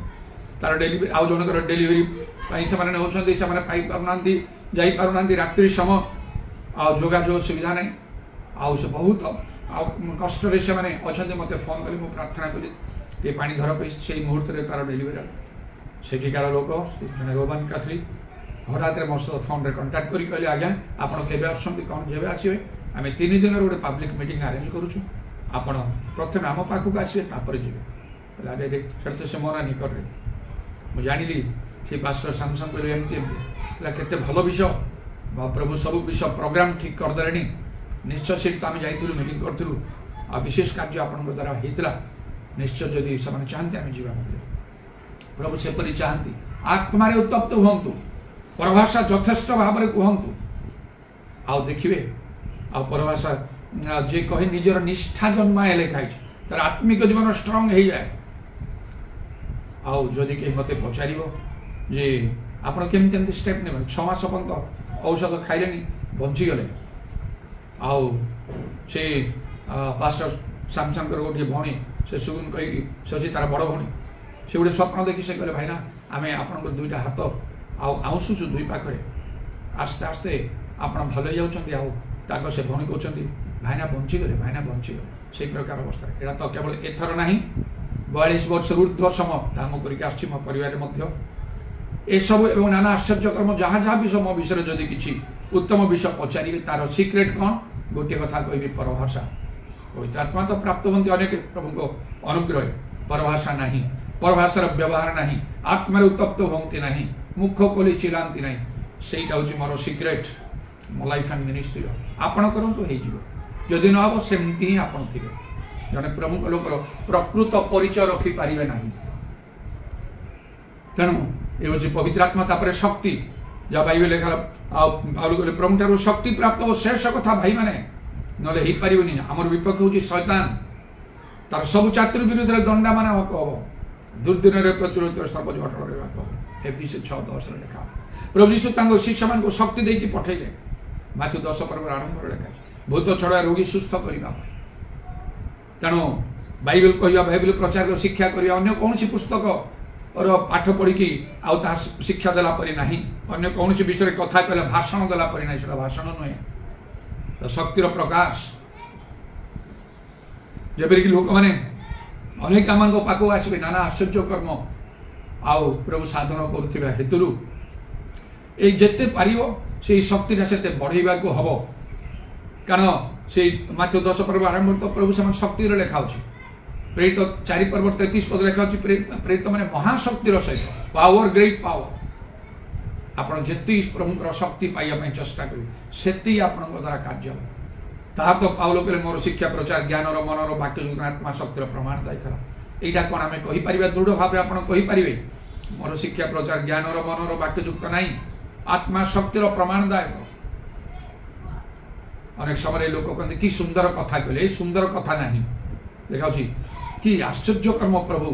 ତାର ଡେଲିଭରି ଆଉ ଜଣଙ୍କର ଡେଲିଭରି ପାଇଁ ସେମାନେ ନେଉଛନ୍ତି ସେମାନେ ପାଇପାରୁନାହାନ୍ତି ଯାଇପାରୁନାହାନ୍ତି ରାତ୍ରି ସମୟ ଆଉ ଯୋଗାଯୋଗ ସୁବିଧା ନାହିଁ ଆଉ ସେ ବହୁତ ଆଉ କଷ୍ଟରେ ସେମାନେ ଅଛନ୍ତି ମୋତେ ଫୋନ୍ କରି ମୁଁ ପ୍ରାର୍ଥନା କଲି ଏ ପାଣି ଧର ପାଇଁ ସେଇ ମୁହୂର୍ତ୍ତରେ ତାର ଡେଲିଭରି ହେଲା ସେଠିକାର ଲୋକ ଜଣେ ରୋମାନ କାଥଲିକ୍ ହଠାତ୍ରେ ମୋ ସହ ଫୋନ୍ରେ କଣ୍ଟାକ୍ଟ କରି କହିଲେ ଆଜ୍ଞା ଆପଣ କେବେ ଆସୁଛନ୍ତି କ'ଣ ଯେବେ ଆସିବେ ଆମେ 3 ଦିନର ଗୋଟେ ପବ୍ଲିକ୍ ମିଟିଂ ଆରେଞ୍ଜ କରୁଛୁ ଆପଣ ପ୍ରଥମେ ଆମ ପାଖକୁ ଆସିବେ ତାପରେ ଯିବେ ଆରେ ସେଠି ତ ସେ ମୋ ନିକଟରେ ମୁଁ ଜାଣିଲି ସେ ପାଷ୍ଟର ସାମସଙ୍ଗ କହିଲେ ଏମିତି ହେଲା କେତେ ଭଲ ବିଷୟ ପ୍ରଭୁ ସବୁ ବିଷୟ ପ୍ରୋଗ୍ରାମ୍ ଠିକ୍ କରିଦେଲେଣି ନିଶ୍ଚୟ ସେଠି ତ ଆମେ ଯାଇଥିଲୁ ମିଟିଂ କରିଥିଲୁ ଆଉ ବିଶେଷ କାର୍ଯ୍ୟ ଆପଣଙ୍କ ଦ୍ୱାରା ହେଇଥିଲା ନିଶ୍ଚୟ ଯଦି ସେମାନେ ଚାହାନ୍ତି ଆମେ ଯିବା ପ୍ରଭୁ ସେପରି ଚାହାନ୍ତି ଆତ୍ମାରେ ଉତ୍ତପ୍ତ ହୁଅନ୍ତୁ ପରଭାଷା ଯଥେଷ୍ଟ ଭାବରେ କୁହନ୍ତୁ ଆଉ ଦେଖିବେ ଆଉ ପରଭାଷା ଯିଏ କହେ ନିଜର ନିଷ୍ଠା ଜନ୍ମାଏ ଲେଖା ହେଇଛି ତାର ଆତ୍ମିକ ଜୀବନ ଷ୍ଟ୍ରଙ୍ଗ ହେଇଯାଏ ଆଉ ଯଦି କେହି ମୋତେ ପଚାରିବ ଯେ ଆପଣ କେମିତି ଏମିତି ଷ୍ଟେପ୍ ନେବେ 6 ମାସ ପର୍ଯ୍ୟନ୍ତ ଔଷଧ ଖାଇଲେନି ବଞ୍ଚିଗଲେ ଆଉ ସେ ପାଷ୍ଟର ସାମସଙ୍ଗର ଗୋଟିଏ ଭଉଣୀ ସେ ସୁଗୁନ କହିକି ସେ ଅଛି ତାର ବଡ଼ ଭଉଣୀ ସେ ଗୋଟେ ସ୍ୱପ୍ନ ଦେଖି ସେ କହିଲେ ଭାଇନା ଆମେ ଆପଣଙ୍କ 2ଟା ହାତ ଆଉ ଆଉଁସୁଛୁ 2 ପାଖରେ ଆସ୍ତେ ଆସ୍ତେ ଆପଣ ଭଲ ହେଇଯାଉଛନ୍ତି ଆଉ ତାଙ୍କ ସେ ଭଉଣୀ କହୁଛନ୍ତି ଭାଇନା ବଞ୍ଚିଗଲେ ସେଇ ପ୍ରକାର ଅବସ୍ଥାରେ ଏଇଟା ତ କେବଳ ଏଥର ନାହିଁ 42 ବର୍ଷରୁ ଉର୍ଦ୍ଧ୍ୱ ସମୟ କାମ କରିକି ଆସିଛି ମୋ ପରିବାରରେ ମଧ୍ୟ ଏସବୁ ଏବଂ ନାନା ଆଶ୍ଚର୍ଯ୍ୟକର୍ମ ଯାହା ବି ମୋ ବିଷୟରେ ଯଦି କିଛି ଉତ୍ତମ ବିଷୟ ପଚାରିବେ ତାର ସିକ୍ରେଟ୍ କ'ଣ ଗୋଟିଏ କଥା କହିବି ପରଭାଷା ପବିତ୍ର ଆତ୍ମା ତ ପ୍ରାପ୍ତ ହୁଅନ୍ତି ଅନେକ ପ୍ରଭୁଙ୍କ ଅନୁଗ୍ରହରେ ପରଭାଷା ନାହିଁ ପରଭାଷାର ବ୍ୟବହାର ନାହିଁ ଆତ୍ମାରେ ଉତ୍ତପ୍ତ ହୁଅନ୍ତି ନାହିଁ ମୁଖ ଖୋଲି ଚିଲାନ୍ତି ନାହିଁ ସେଇଟା ହେଉଛି ମୋର ସିକ୍ରେଟ୍ ମୋ ଲାଇଫ୍ ଆଣ୍ଡ ମିନିଷ୍ଟ୍ରିର ଆପଣ କରନ୍ତୁ ହେଇଯିବ ଯଦି ନ ହେବ ସେମିତି ହିଁ ଆପଣ ଥିବେ ଜଣେ ପ୍ରମୁଖ ଲୋକର ପ୍ରକୃତ ପରିଚୟ ରଖିପାରିବେ ନାହିଁ ତେଣୁ ଏ ହେଉଛି ପବିତ୍ର ଆତ୍ମା ତାପରେ ଶକ୍ତି ଯାହା ବାଇବେଲ ଲେଖା ଆଉ କହିଲେ ପ୍ରଭୁଠାରୁ ଶକ୍ତି ପ୍ରାପ୍ତ ଓ ଶେଷ କଥା ଭାଇମାନେ ନହେଲେ ହେଇପାରିବନି ଆମର ବିପକ୍ଷ ହେଉଛି ଶୈତାନ ତାର ସବୁ ଚାତୁର ବିରୁଦ୍ଧରେ ଦଣ୍ଡାମାନ ହକ ହବ ଦୁର୍ଦିନରେ ପ୍ରତିରୋଧ ସର୍ବଜ ଅଟଳ ରହିବାକୁ ହବ ଏଫିସିୟନ୍ସ 6:10 ଲେଖା ପ୍ରଭୁ ଯୀଶୁ ତାଙ୍କ ଶିଷ୍ୟମାନଙ୍କୁ ଶକ୍ତି ଦେଇକି ପଠେଇଲେ ମାଥ୍ୟୁ 10 ପର୍ବର ଆରମ୍ଭରେ ଲେଖା ଅଛି ଭୂତ ଛଡ଼ା ରୋଗୀ ସୁସ୍ଥ କରିବା ପାଇଁ ତେଣୁ ବାଇବେଲ କହିବା ବାଇବେଲ ପ୍ରଚାର ଶିକ୍ଷା କରିବା ଅନ୍ୟ କୌଣସି ପୁସ୍ତକର ପାଠ ପଢ଼ିକି ଆଉ ତାହା ଶିକ୍ଷା ଦେଲା ପରି ନାହିଁ ଅନ୍ୟ କୌଣସି ବିଷୟରେ କଥା କହିଲେ ଭାଷଣ ଦେଲା ପରି ନାହିଁ ସେଟା ଭାଷଣ ନୁହେଁ ଶକ୍ତିର ପ୍ରକାଶ ଯେପରିକି ଲୋକମାନେ ଅନେକ ଆମମାନଙ୍କ ପାଖକୁ ଆସିବେ ନାନା ଆଶ୍ଚର୍ଯ୍ୟ କର୍ମ ଆଉ ପ୍ରଭୁ ସାଧନ କରୁଥିବା ହେତୁରୁ ଏଇ ଯେତେ ପାରିବ ସେଇ ଶକ୍ତିଟା ସେତେ ବଢ଼େଇବାକୁ ହବ କାରଣ ସେଇ ମାଥ୍ୟୁ 10 ପର୍ବ ଆରମ୍ଭ ତ ପ୍ରଭୁ ସେମାନେ ଶକ୍ତିରେ ଲେଖା ଅଛି ପ୍ରେରିତ 4 ପର୍ବ 33 ପଦ ଲେଖା ଅଛି ପ୍ରେରିତ ମାନେ ମହାଶକ୍ତିର ସହିତ ପାୱାର ଗ୍ରେଟ୍ ପାୱାର ଆପଣ ଯେତିକି ପ୍ରଭୁଙ୍କର ଶକ୍ତି ପାଇବା ପାଇଁ ଚେଷ୍ଟା କରିବେ ସେତିକି ଆପଣଙ୍କ ଦ୍ୱାରା କାର୍ଯ୍ୟ ହେବ ତାହା ତ ପାଉଲ କହିଲେ ମୋର ଶିକ୍ଷା ପ୍ରଚାର ଜ୍ଞାନର ମନର ବାକ୍ୟ ଯୁକ୍ତ ଆତ୍ମା ଶକ୍ତିର ପ୍ରମାଣ ଦାୟକ এইটা କ'ଣ ଆମେ କହିପାରିବା ଦୃଢ଼ ଭାବରେ ଆପଣ କହିପାରିବେ ମୋର ଶିକ୍ଷା ପ୍ରଚାର ଜ୍ଞାନର ମନର ବାକ୍ୟ ଯୁକ୍ତ ନାହିଁ ଆତ୍ମା ଶକ୍ତିର ପ୍ରମାଣଦାୟକ ଅନେକ ସମୟରେ ଲୋକ କହନ୍ତି କି ସୁନ୍ଦର କଥା କହିଲେ ଏଇ ସୁନ୍ଦର କଥା ନାହିଁ ଲେଖାଉଛି କି ଆଶ୍ଚର୍ଯ୍ୟକର୍ମ ପ୍ରଭୁ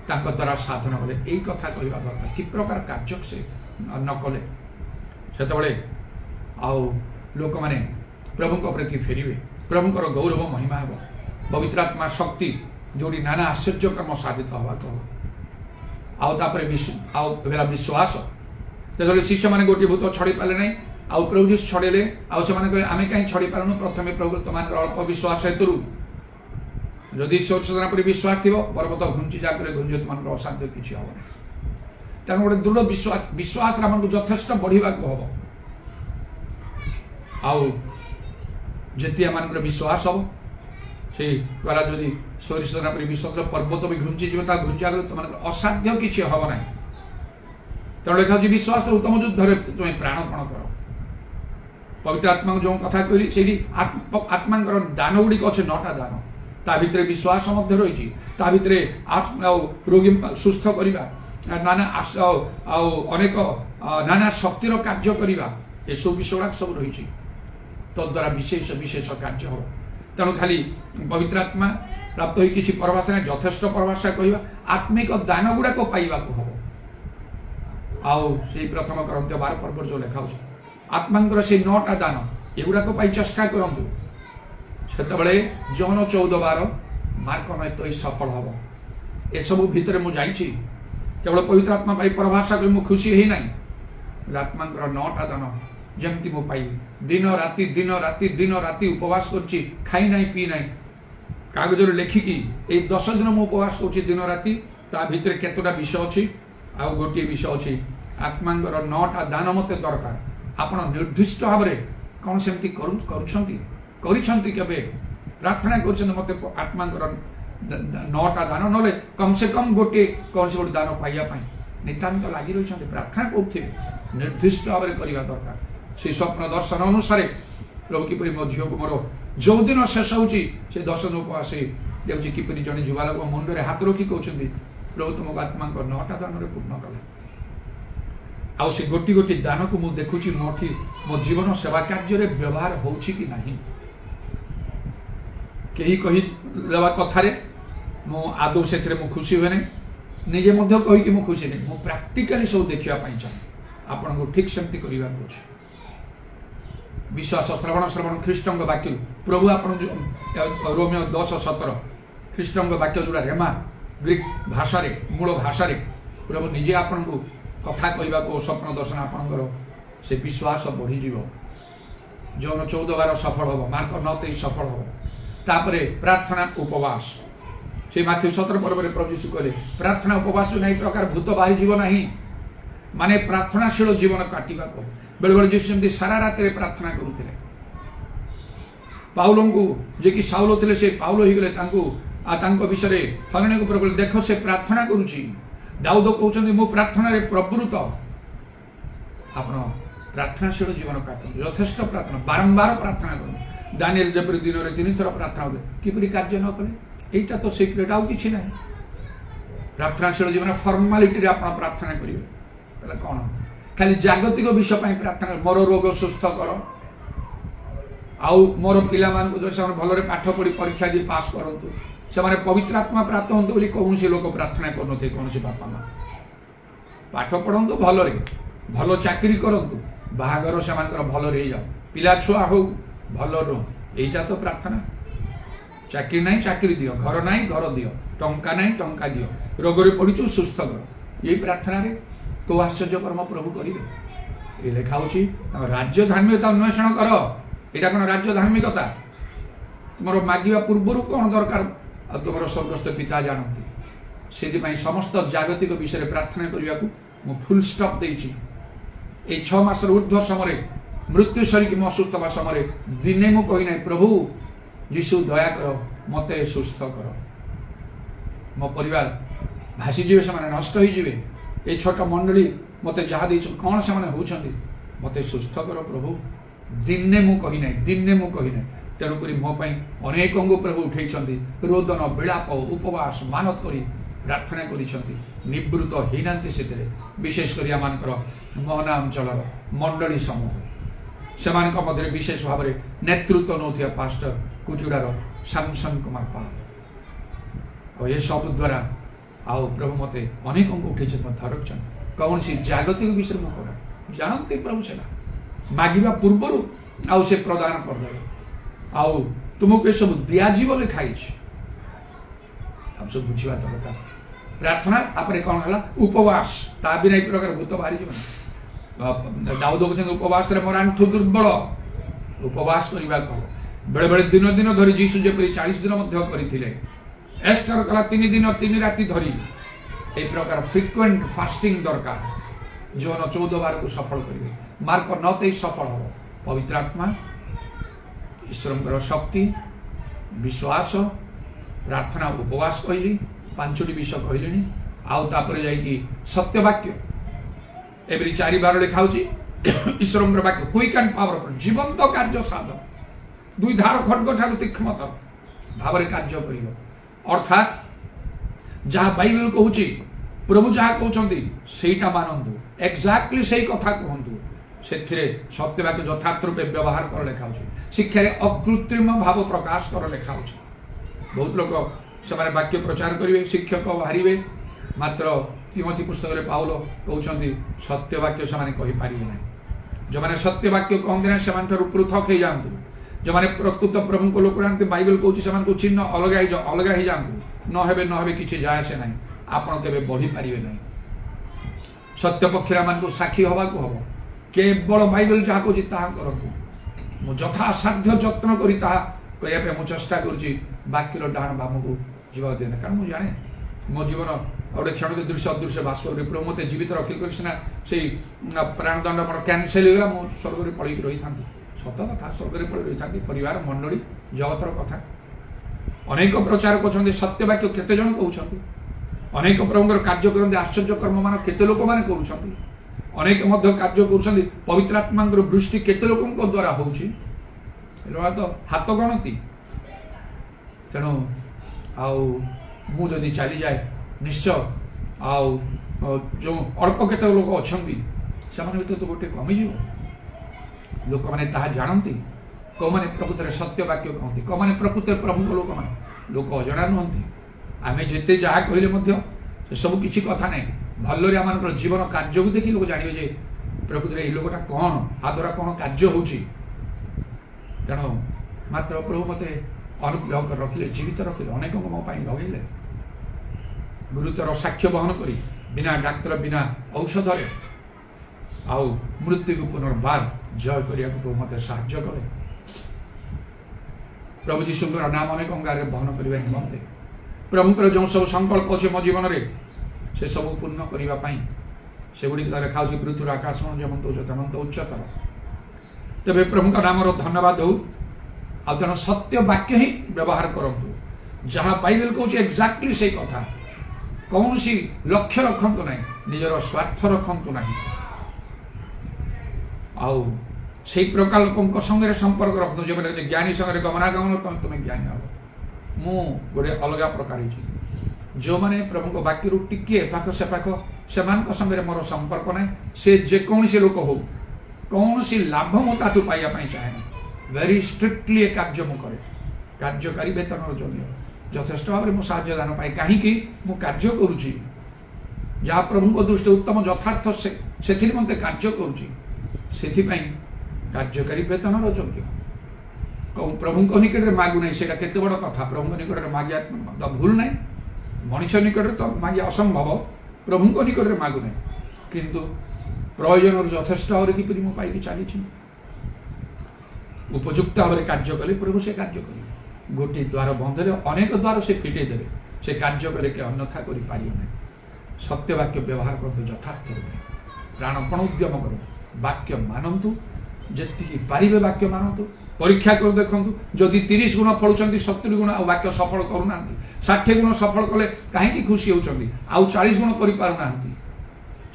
ତାଙ୍କ ଦ୍ୱାରା ସାଧନ କଲେ ଏଇ କଥା କହିବା ଦରକାର କି ପ୍ରକାର କାର୍ଯ୍ୟ ସେ ନ କଲେ ସେତେବେଳେ ଆଉ ଲୋକମାନେ ପ୍ରଭୁଙ୍କ ପ୍ରତି ଫେରିବେ ପ୍ରଭୁଙ୍କର ଗୌରବ ମହିମା ହେବ ପବିତ୍ର ଆତ୍ମା ଶକ୍ତି ଯୋଉଠି ନାନା ଆଶ୍ଚର୍ଯ୍ୟକର୍ମ ସାଧିତ ହେବାକୁ ହେବ ଆଉ ତାପରେ ଆଉ ହେଲା ବିଶ୍ୱାସ ଯେତେବେଳେ ଶିଷ୍ୟମାନେ ଗୋଟିଏ ଭୂତ ଛଡ଼େଇ ପାରିଲେ ନାହିଁ ଆଉ ପ୍ରଭୁ ଯୀଶୁ ଛଡ଼େଇଲେ ଆଉ ସେମାନେ କହିଲେ ଆମେ କାହିଁ ଛଡ଼େଇ ପାରୁନୁ ପ୍ରଥମେ ପ୍ରଭୁ ତୁମମାନଙ୍କର ଅଳ୍ପ ବିଶ୍ୱାସ ହେତୁରୁ যদি ଈଶ୍ୱର ସୂଚନା ଉପରେ ବିଶ୍ୱାସ ଥିବ ପର୍ବତ ଘୁଞ୍ଚି ଯାକରେ ଘୁଞ୍ଚି ତୁମଙ୍କର ଅସାଧ୍ୟ କିଛି ହବ ନାହିଁ। ତେଣୁ ଗୋଟେ ଦୃଢ଼ ବିଶ୍ୱାସରେ ଆମକୁ ଯଥେଷ୍ଟ ବଢ଼ିବାକୁ ହବ। ଆଉ ଯେତେ ଆମମାନଙ୍କର ବିଶ୍ୱାସ ହବ ସେଇ ଦ୍ୱାରା ଯଦି ଈଶ୍ୱର ସୂଚନା ଉପରେ ବିଶ୍ୱାସ ପର୍ବତ ବି ଘୁଞ୍ଚିଯିବ ତା ଘୁଞ୍ଚିବା ଗଲେ ତୁମମାନଙ୍କର ଅସାଧ୍ୟ କିଛି ହବ ନାହିଁ। ତେଣୁ ଲେଖା ହେଉଛି ବିଶ୍ୱାସର ଉତ୍ତମ ଯୁଦ୍ଧରେ ତୁମେ ପ୍ରାଣପଣ କର। ପବିତ୍ର ଆତ୍ମାଙ୍କୁ ଯେଉଁ କଥା କହିଲି ସେଇଠି ଆତ୍ମାଙ୍କର ଦାନ ଗୁଡ଼ିକ ଅଛି 9ଟା ଦାନ। ତା ଭିତରେ ବିଶ୍ୱାସ ମଧ୍ୟ ରହିଛି। ତା ଭିତରେ ରୋଗୀ ସୁସ୍ଥ କରିବା, ନାନା ଆଉ ଅନେକ ନାନା ଶକ୍ତିର କାର୍ଯ୍ୟ କରିବା, ଏସବୁ ବିଷୟ ଗୁଡ଼ାକ ସବୁ ରହିଛି। ତଦ୍ୱାରା ବିଶେଷ କାର୍ଯ୍ୟ ହବ। ତେଣୁ ଖାଲି ପବିତ୍ର ଆତ୍ମା ପ୍ରାପ୍ତ ହୋଇ କିଛି ପରଭାଷା ନାହିଁ, ଯଥେଷ୍ଟ ପରଭାଷା କହିବା ଆତ୍ମିକ ଦାନ ଗୁଡ଼ାକ ପାଇବାକୁ ହବ। ଆଉ ସେଇ ପ୍ରଥମ କରନ୍ତୀୟ 12 ପର୍ବର ଯେଉଁ ଲେଖା ହେଉଛି ଆତ୍ମାଙ୍କର ସେଇ 9ଟା ଦାନ ଏଗୁଡ଼ାକ ପାଇଁ ଚେଷ୍ଟା କରନ୍ତୁ। ସେତେବେଳେ ଜହନ 14:12 ମାର୍କ ନଏତ ସଫଳ ହବ। ଏସବୁ ଭିତରେ ମୁଁ ଯାଇଛି, କେବଳ ପବିତ୍ର ଆତ୍ମା ପାଇଁ ପରଭାଷା କରି ମୁଁ ଖୁସି ହେଇନାହିଁ। ଆତ୍ମାଙ୍କର 9ଟା ଦାନ ଯେମିତି ମୁଁ ପାଇବି। ଦିନ ରାତି ଉପବାସ କରୁଛି, ଖାଇ ନାହିଁ ପିଇ ନାହିଁ, କାଗଜରେ ଲେଖିକି ଏଇ 10 ଦିନ ମୁଁ ଉପବାସ କରୁଛି ଦିନ ରାତି। ତା ଭିତରେ କେତେଟା ବିଷୟ ଅଛି, ଆଉ ଗୋଟିଏ ବିଷୟ ଅଛି ଆତ୍ମାଙ୍କର 9ଟା ଦାନ ମୋତେ ଦରକାର। ଆପଣ ନିର୍ଦ୍ଦିଷ୍ଟ ଭାବରେ କ'ଣ ସେମିତି କରିଛନ୍ତି କେବେ ପ୍ରାର୍ଥନା କରୁଛନ୍ତି ମୋତେ ଆତ୍ମାଙ୍କର 9ଟା ଦାନ, ନହେଲେ କମ୍ ସେ କମ୍ ଗୋଟିଏ କୌଣସି ଗୋଟେ ଦାନ ପାଇବା ପାଇଁ ନିତାନ୍ତ ଲାଗି ରହିଛନ୍ତି, ପ୍ରାର୍ଥନା କରୁଥିବେ। ନିର୍ଦ୍ଦିଷ୍ଟ ଭାବରେ କରିବା ଦରକାର। ସେଇ ସ୍ୱପ୍ନ ଦର୍ଶନ ଅନୁସାରେ ପ୍ରଭୁ କିପରି ମୋ ଝିଅକୁ ମୋର ଯେଉଁଦିନ ଶେଷ ହେଉଛି ସେ 10 ଦିନ ଉପବାସ ଯାଉଛି, କିପରି ଜଣେ ଯୁବାଲୋକ ମୁଣ୍ଡରେ ହାତ ରଖି କହୁଛନ୍ତି ପ୍ରଭୁ ତୁମକୁ ଆତ୍ମାଙ୍କ 9ଟା ଦାନରେ ପୂର୍ଣ୍ଣ କଲେ। ଆଉ ସେ ଗୋଟି ଦାନକୁ ମୁଁ ଦେଖୁଛି ମୋ ଜୀବନ ସେବା କାର୍ଯ୍ୟରେ ବ୍ୟବହାର ହେଉଛି କି ନାହିଁ। କେହି କହିଦେବା କଥାରେ ମୁଁ ଆଦୌ ସେଥିରେ ମୁଁ ଖୁସି ହୁଏ ନାହିଁ, ନିଜେ ମଧ୍ୟ କହିକି ମୁଁ ଖୁସି ନାହିଁ। ମୁଁ ପ୍ରାକ୍ଟିକାଲି ସବୁ ଦେଖିବା ପାଇଁ ଚାହେଁ। ଆପଣଙ୍କୁ ଠିକ୍ ସେମିତି କରିବାକୁ ଅଛି। ବିଶ୍ୱାସ ଶ୍ରବଣ ଖ୍ରୀଷ୍ଟଙ୍କ ବାକ୍ୟରୁ ପ୍ରଭୁ ଆପଣ ରୋମିଓ 10:17 ଖ୍ରୀଷ୍ଟଙ୍କ ବାକ୍ୟ ଯୋଉଟା ରେମା ଗ୍ରୀକ୍ ଭାଷାରେ ମୂଳ ଭାଷାରେ ପ୍ରଭୁ ନିଜେ ଆପଣଙ୍କୁ କଥା କହିବାକୁ ସ୍ୱପ୍ନ ଦର୍ଶନ ଆପଣଙ୍କର ସେ ବିଶ୍ୱାସ ବଢ଼ିଯିବ। ଜହନ 14:12 ସଫଳ ହବ, ମାର୍କ 9:23 ସଫଳ ହବ। ତାପରେ ପ୍ରାର୍ଥନା ଉପବାସ, ସେ ମାଥ୍ୟୁ 17 ପର୍ବରେ ପ୍ରଭୁ ଯୀଶୁ କହିଲେ ପ୍ରାର୍ଥନା ଉପବାସ ନାହିଁ ପ୍ରକାର ଭୂତ ବାହାରିଯିବ ନାହିଁ, ମାନେ ପ୍ରାର୍ଥନାଶୀଳ ଜୀବନ କାଟିବାକୁ। ବେଳେବେଳେ ଯୀଶୁ ସେମିତି ସାରା ରାତିରେ ପ୍ରାର୍ଥନା କରୁଥିଲେ। ପାଉଲଙ୍କୁ ଯିଏକି ସାଉଲ ଥିଲେ ସେ ପାଉଲ ହେଇଗଲେ, ତାଙ୍କ ବିଷୟରେ ହନଣୀୟ ଉପରେ କହିଲେ ଦେଖ ସେ ପ୍ରାର୍ଥନା କରୁଛି। ଦାଉଦ କହୁଛନ୍ତି ମୁଁ ପ୍ରାର୍ଥନାରେ ପ୍ରବୃତ୍ତ। ଆପଣ ପ୍ରାର୍ଥନାଶୀଳ ଜୀବନ କାଟନ୍ତୁ, ଯଥେଷ୍ଟ ପ୍ରାର୍ଥନା, ବାରମ୍ବାର ପ୍ରାର୍ଥନା କରନ୍ତୁ। ଦାନିଏଲ ଯେପରି ଦିନରେ 3 ଥର ପ୍ରାର୍ଥନା କଲେ, କିପରି କାର୍ଯ୍ୟ ନ କଲେ? এইটা তো সিକ୍ରେଟ, ଆଉ କିଛି ନାହିଁ। ପ୍ରାର୍ଥନାଶୀଳ ଜୀବନ ଫର୍ମାଲିଟିରେ ଆପଣ ପ୍ରାର୍ଥନା କରିବେ, ତାହେଲେ କ'ଣ ଖାଲି ଜାଗତିକ ବିଷୟ ପାଇଁ ପ୍ରାର୍ଥନା? ମୋର ରୋଗ ସୁସ୍ଥ କର, ଆଉ ମୋର ପିଲାମାନଙ୍କୁ ଯଦି ସେମାନେ ଭଲରେ ପାଠ ପଢ଼ି ପରୀକ୍ଷା ଦେଇ ପାସ୍ କରନ୍ତୁ, ସେମାନେ ପବିତ୍ର ଆତ୍ମା ପ୍ରାପ୍ତ ହୁଅନ୍ତୁ ବୋଲି କୌଣସି ଲୋକ ପ୍ରାର୍ଥନା କରୁନଥିବେ। କୌଣସି ବାପା ମା ପାଠ ପଢ଼ନ୍ତୁ, ଭଲରେ ଭଲ ଚାକିରି କରନ୍ତୁ, ବାହାଘର ସେମାନଙ୍କର ଭଲରେ ହେଇଯାଉ, ପିଲା ଛୁଆ ହଉ ଭଲ ରୁହ, এইটা ତ ପ୍ରାର୍ଥନା। ଚାକିରି ନାହିଁ ଚାକିରି ଦିଅ, ଘର ନାହିଁ ଘର ଦିଅ, ଟଙ୍କା ନାହିଁ ଟଙ୍କା ଦିଅ, ରୋଗରେ ପଡ଼ିଛୁ ସୁସ୍ଥ କର, ଏଇ ପ୍ରାର୍ଥନାରେ ତୋ ଆଶ୍ଚର୍ଯ୍ୟ କର୍ମ ପ୍ରଭୁ କରିବେ। ଏ ଲେଖା ହେଉଛି ରାଜ୍ୟ ଧାର୍ମିକତା ଅନ୍ୱେଷଣ କର। ଏଇଟା କ'ଣ ରାଜ୍ୟ ଧାର୍ମିକତା? ତୁମର ମାଗିବା ପୂର୍ବରୁ କ'ଣ ଦରକାର ଆଉ ତୁମର ସ୍ୱର୍ଗସ୍ଥ ପିତା ଜାଣନ୍ତି। ସେଥିପାଇଁ ସମସ୍ତ ଜାଗତିକ ବିଷୟରେ ପ୍ରାର୍ଥନା କରିବାକୁ ମୁଁ ଫୁଲ୍ ଷ୍ଟପ୍ ଦେଇଛି। এই 6 ମାସର ଉର୍ଦ୍ଧ୍ୱ ସମୟରେ ମୃତ୍ୟୁ ସରିକି ମୁଁ ଅସୁସ୍ଥ ହେବା ସମୟରେ ଦିନେ ମୁଁ କହିନାହିଁ ପ୍ରଭୁ ଯୀଶୁ ଦୟାକର ମୋତେ ସୁସ୍ଥ କର, ମୋ ପରିବାର ଭାସିଯିବେ, ସେମାନେ ନଷ୍ଟ ହେଇଯିବେ, এই ଛୋଟ ମଣ୍ଡଳୀ ମୋତେ ଯାହା ଦେଇଛନ୍ତି କ'ଣ ସେମାନେ ହେଉଛନ୍ତି, ମୋତେ ସୁସ୍ଥ କର ପ୍ରଭୁ। ଦିନେ ମୁଁ କହିନାହିଁ। ତେଣୁକରି ମୋ ପାଇଁ ଅନେକ ଅଙ୍ଗ ପ୍ରଭୁ ଉଠେଇଛନ୍ତି, ରୋଦନ ବିଳାପ ଉପବାସ ମାନତ କରି ପ୍ରାର୍ଥନା କରିଛନ୍ତି, ନିବୃତ୍ତ ହେଇନାହାନ୍ତି ସେଥିରେ। ବିଶେଷ କରି ଆମମାନଙ୍କର ମୋହନା ଅଞ୍ଚଳର ମଣ୍ଡଳୀ ସମୂହ, ସେମାନଙ୍କ ମଧ୍ୟରେ ବିଶେଷ ଭାବରେ ନେତୃତ୍ୱ ନେଉଥିବା ପାଷ୍ଟର କୁଚୁଡ଼ାର ସାମସନ କୁମାର ପାଳ। ଆଉ ଏସବୁ ଦ୍ୱାରା ଆଉ ପ୍ରଭୁ ମୋତେ ଅନେକ ଅଙ୍ଗ ଉଠେଇଛନ୍ତି, ମୋତେ ରଖିଛନ୍ତି। କୌଣସି ଜାଗତିକ ବିଷୟରେ ମୁଁ କରେ ଜାଣନ୍ତି ପ୍ରଭୁ, ସେଟା ମାଗିବା ପୂର୍ବରୁ ଆଉ ସେ ପ୍ରଦାନ କରିଦେବେ। ଆଉ ତୁମକୁ ଏସବୁ ଦିଆଯିବ ଲେଖା ହେଇଛି, ଆଉ ସବୁ ବୁଝିବା ଦରକାର। ପ୍ରାର୍ଥନା ତାପରେ କ'ଣ ହେଲା ଉପବାସ, ତା ବିନା ଏ ପ୍ରକାର ଭୂତ ବାହାରିଯିବ ନା। ଦାଉଦ କହୁଛନ୍ତି ଉପବାସରେ ମୋର ଆଣ୍ଠୁ ଦୁର୍ବଳ, ଉପବାସ କରିବାକୁ ହବ। ବେଳେବେଳେ ଦିନ ଧରି ଯୀଶୁ ଯେପରି 40 ଦିନ ମଧ୍ୟ କରିଥିଲେ, एस्टर कला 3 दिन 3 राति धरी ए प्रकार फ्रिक्वेंट फास्टिंग दरकार जीवन 14 बार को सफल करेंगे। मार्क 9:23 सफल हो। पवित्र आत्मा ईश्वर शक्ति विश्वास प्रार्थना उपवास कहली 5टी विषय कहले आउ तापर जाई सत्यवाक्य एवरी 4 बार लिखा ईश्वर वाक्य क्विक एंड पावरफुल जीवंत कार्य साधन 2 धार खड्ग ठार तीक्ष्णतर भाव कार्य कर अर्थात जहाँ बाइबल कहूँ प्रभु जहाँ कहते सेटा मानतु एक्जाक्टली से कथा कहतु से सत्यवाक्य यथार्थ रूपे व्यवहार कर लिखा शिक्षा अकृत्रिम भाव प्रकाश कर लिखा बहुत लोग से वाक्य प्रचार करेंगे शिक्षक बाहर मात्र तिमोथी पुस्तक में पाउल कहते सत्यवाक्य से कहीपर ना जो मैंने सत्यवाक्य कहते हैं से पृथक हो जातु जो मैंने प्रकृत प्रभु को लोक जानते बाइबल कहूँ से चिन्ह अलग हो जातु नहे किसी जाए से ना आप बढ़ी पारे ना सत्य पक्षर मान साक्षी हवा को हम केवल बाइबल जहाँ कहूँ करूँ मुझे यथासाध्य जत्न करी करने चेष्टा करुक्यर डाण बाम को जीवा देना कारण मुझे जाने मो जीवन गोटे क्षणिक दृश्य अदृश्य बाष्प प्रभु मत जीवित रखी सीना से प्राणदंड मोर कैनसेल होगा मुझे स्वर्ग में पड़ी रही था सत कथा स्वर्ग में पड़ी रही था परिवार मंडली जगतर कथा अनेक प्रचार कर सत्यवाक्य केते जन कहते अनेक प्रभुंर कार्य करते आश्चर्य कर्म मान केते लोक मैंने कर अनेक कार्य कर पवित्र आत्मा वृष्टि केते लोक द्वारा हो तो हाथ गणती तेणु आदि चली जाए निश्चय जो अल्प केत लोक अच्छा से तो गोटे कमिज लोक मैंने जानती कौ मैंने प्रकृत सत्यवाक्य कहते कौ मैंने प्रकृत प्रभु लोक मैंने लोक अजणा नुहति आम जिते जहाँ कहले सब किसी कथा ना भल्ले आम जीवन कार्य को देखी लोग जानवे जे प्रकृत ये लोकटा कौन आ द्वारा कौन कार्य हो तेणु मात्र प्रभु मत अनुग्रह कर रखिले जीवित रखिले अनेक मो लगे गुरुतर साक्ष्य बहन करी बिना डाक्तर बिना औषध आउ मृत्यु को पुनर्बार जय करने प्रभु मत साहाय्य कले प्रभु जीशुंकर नाम अनेक अंगारे बहन करने निमंते प्रभुंर जो सब संकल्प अच्छे मो जीवन में से सब पूर्ण करने से गुड़ी लिखा पृथ्वी आकाश जमंत उच्चतमंत उच्चतर तेरे प्रभु नाम धन्यवाद हो आज सत्य वाक्य ही व्यवहार करूँ जहाँ बाइबल कहूँ एक्जाक्टली से कथा कौन सी लक्ष्य रखतु ना निजर स्वार्थ रखतु ना आउ से प्रकार लोक संगे संपर्क रखतु जो ज्ञानी संगे गमनागमन तुम्हें ज्ञानी हम मु गोटे अलग प्रकार जो मैंने प्रभु वाक्य टिके पाख से पाख से मोर संपर्क ना से जेकोसी लोक हो कौन सी लाभ मुझे पाइबापी चाहे वेरी स्ट्रिक्टली ए कार्य मुझे कार्यकारी वेतन जमीन यथेष्ट भाव में साहाय्यदान पाए कहीं मु कार्य करुच्ची जहाँ प्रभु दृष्टि उत्तम यथार्थ से मत कार्य करुच्ची कार्यकारी वेतन योग्य प्रभु निकट में मागु ना से बड़ कथा प्रभु निकट में मागे भूल ना मनुष्य निकट तो मागे असंभव प्रभु निकट में मागु ना किंतु प्रयोजन यथेष्ट भाव में किपरि मुझे चली उपयुक्त भाव में कार्य कले प्रभु से कार्य करेंगे गोटे द्वार बंद अनेक द्वार से फिटे देवे से कार्य कले कि अन्यथा कर सत्यवाक्य व्यवहार करते यथार्थ रूपे प्राणपण उद्यम करूँ वाक्य मानतु जी पारे वाक्य मानतु परीक्षा कर देखु जदि 30 गुण फलुंट 70 गुण वाक्य सफल करूना 60 गुण सफल कले कहीं खुशी होती आउ 40 गुण करना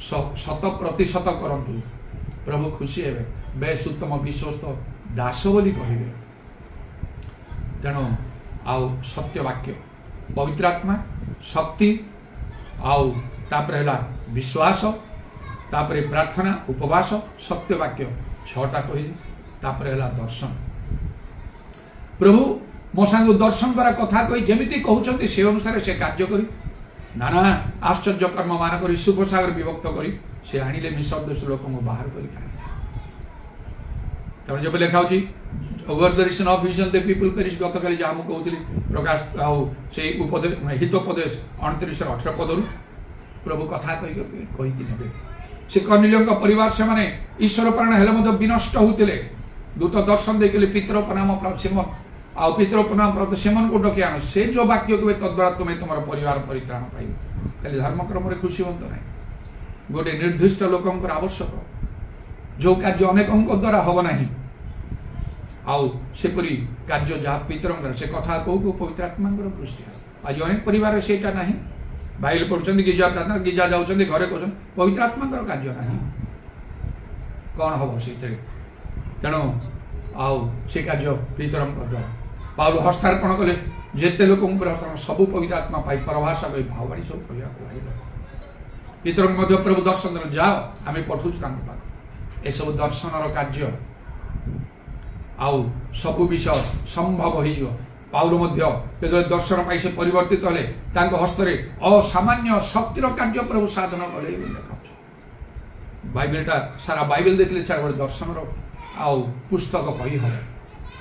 100% करतु प्रभु खुशी हे बेस उत्तम विश्वस्त दास बोली कहे तेणु आउ सत्यवाक्य पवित्र आत्मा शक्ति आउ विश्वास तापर प्रार्थना उपवास सत्यवाक्य 6टा कहली तापर दर्शन प्रभु मो सांग दर्शन द्वारा कथा कही जमी कहते से अनुसार से कार्य करी नाना आश्चर्य कर्म मान कर सुप्रसागर विभक्त करी से आनिले निसदोष लोक बाहर कर जब लिखा over the region of vision the people perish गत काली जहाँ मुझे कहती प्रकाश आउ से उपदेश हितोपदेश 29-18 पदरू प्रभु कथा कही ने से कर्नेलियों परिवार से माने ईश्वर प्राण हेले विनष्ट होते दूत दर्शन देखे पितर नाम ଆଉ ପିତୃ ପୁନଃ ବ୍ରତ ସେମାନଙ୍କୁ ଡକି ଆଣ ସେ ଯୋଉ ବାକ୍ୟ କହିବେ ତଦ୍ୱାରା ତୁମେ ତୁମର ପରିବାର ପରିତ୍ରାଣ ପାଇବ। ଖାଲି ଧର୍ମକ୍ରମରେ ଖୁସି ହୁଅନ୍ତୁ ନାହିଁ, ଗୋଟେ ନିର୍ଦ୍ଦିଷ୍ଟ ଲୋକଙ୍କର ଆବଶ୍ୟକ ଯୋଉ କାର୍ଯ୍ୟ ଅନେକଙ୍କ ଦ୍ୱାରା ହବ ନାହିଁ ଆଉ ସେପରି କାର୍ଯ୍ୟ ଯାହା ପିତରଙ୍କର ସେ କଥା କହୁ କହୁ ପବିତ୍ର ଆତ୍ମାଙ୍କର ଦୃଷ୍ଟି ହେବ। ଆଜି ଅନେକ ପରିବାରରେ ସେଇଟା ନାହିଁ, ବାଇବେଲ ପଢୁଛନ୍ତି ଗିର୍ଜା ପ୍ରାର୍ଥନା ଗିର୍ଜା ଯାଉଛନ୍ତି ଘରେ କହୁଛନ୍ତି ପବିତ୍ର ଆତ୍ମାଙ୍କର କାର୍ଯ୍ୟ ନାହିଁ, କଣ ହବ ସେଇଥିରେ? ତେଣୁ ଆଉ ସେ କାର୍ଯ୍ୟ ପିତରଙ୍କ ଦ୍ୱାରା ପାଉଲ ହସ୍ତାର୍ପଣ କଲେ ଯେତେ ଲୋକଙ୍କ ଉପରେ ହସ୍ତାର୍ପଣ ସବୁ ପବିତ୍ର ଆତ୍ମା ପାଇ ପରଭାଷା କହି ଭାବବାଣୀ ସବୁ କହିବାକୁ ଲାଗିଲେ। ପିତରଙ୍କ ମଧ୍ୟ ପ୍ରଭୁ ଦର୍ଶନ ଦେଲେ ଯାଅ ଆମେ ପଠଉଛୁ ତାଙ୍କ ପାଖ ଏସବୁ ଦର୍ଶନର କାର୍ଯ୍ୟ ଆଉ ସବୁ ବିଷୟ ସମ୍ଭବ ହେଇଯିବ। ପାଉଲ ମଧ୍ୟ ଯେତେବେଳେ ଦର୍ଶନ ପାଇ ସେ ପରିବର୍ତ୍ତିତ ହେଲେ ତାଙ୍କ ହସ୍ତରେ ଅସାମାନ୍ୟ ଶକ୍ତିର କାର୍ଯ୍ୟ ପ୍ରଭୁ ସାଧନ କଲେ ବୋଲି ଲେଖାଉଛି। ବାଇବେଲଟା ସାରା ବାଇବେଲ ଦେଖିଲେ ସାରା ଗୋଟେ ଦର୍ଶନର ଆଉ ପୁସ୍ତକ କହି ହେବ।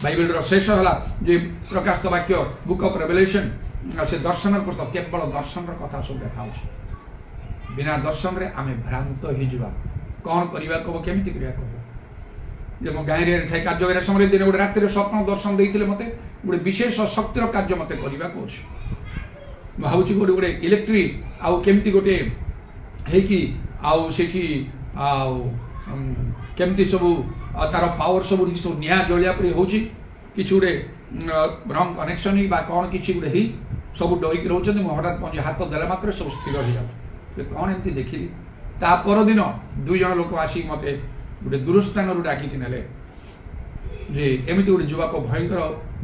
ବାଇବେଲର ଶେଷ ହେଲା ଯେ ପ୍ରକାଶିତ ବାକ୍ୟ ବୁକ୍ ଅଫ୍ ରେଭେଲେସନ, ସେ ଦର୍ଶନର ପୁସ୍ତକ କେବଳ ଦର୍ଶନର କଥା ସବୁ ଦେଖାଉଛି। ବିନା ଦର୍ଶନରେ ଆମେ ଭ୍ରାନ୍ତ ହେଇଯିବା, କଣ କରିବାକୁ ହବ କେମିତି କରିବାକୁ ହବ। ଯେ ମୋ ଗାଁରେ ଥାଇ କାର୍ଯ୍ୟ କରିବା ସମୟରେ ଦିନେ ଗୋଟେ ରାତିରେ ସ୍ୱପ୍ନ ଦର୍ଶନ ଦେଇଥିଲେ ମତେ ଗୋଟେ ବିଶେଷ ଶକ୍ତିର କାର୍ଯ୍ୟ ମତେ କରିବାକୁ ଅଛି। ମୁଁ ଭାବୁଛି ଗୋଟେ ଇଲେକ୍ଟ୍ରିକ ଆଉ କେମିତି ଗୋଟେ ହେଇକି ଆଉ ସେଠି ଆଉ କେମିତି ସବୁ ତାର ପାୱାର ସବୁ ସବୁ ନିଆଁ ଜଳିବା ପରି ହଉଛି, କିଛି ଗୋଟେ ରଙ୍ଗ କନେକ୍ସନ ବା କଣ କିଛି ଗୋଟେ ହେଇ ସବୁ ଡରିକି ରହୁଛନ୍ତି। ମୁଁ ହଠାତ୍ ପହଞ୍ଚି ହାତ ଦେଲା ମାତ୍ରେ ସବୁ ସ୍ଥିର ହେଇଯାଉଛି। କଣ ଏମିତି ଦେଖିଲି। ତା ପରଦିନ 2 ଜଣ ଲୋକ ଆସିକି ମତେ ଗୋଟେ ଦୂରସ୍ଥାନରୁ ଡାକିକି ନେଲେ ଯେ ଏମିତି ଗୋଟେ ଯୁବକ ଭୟଙ୍କର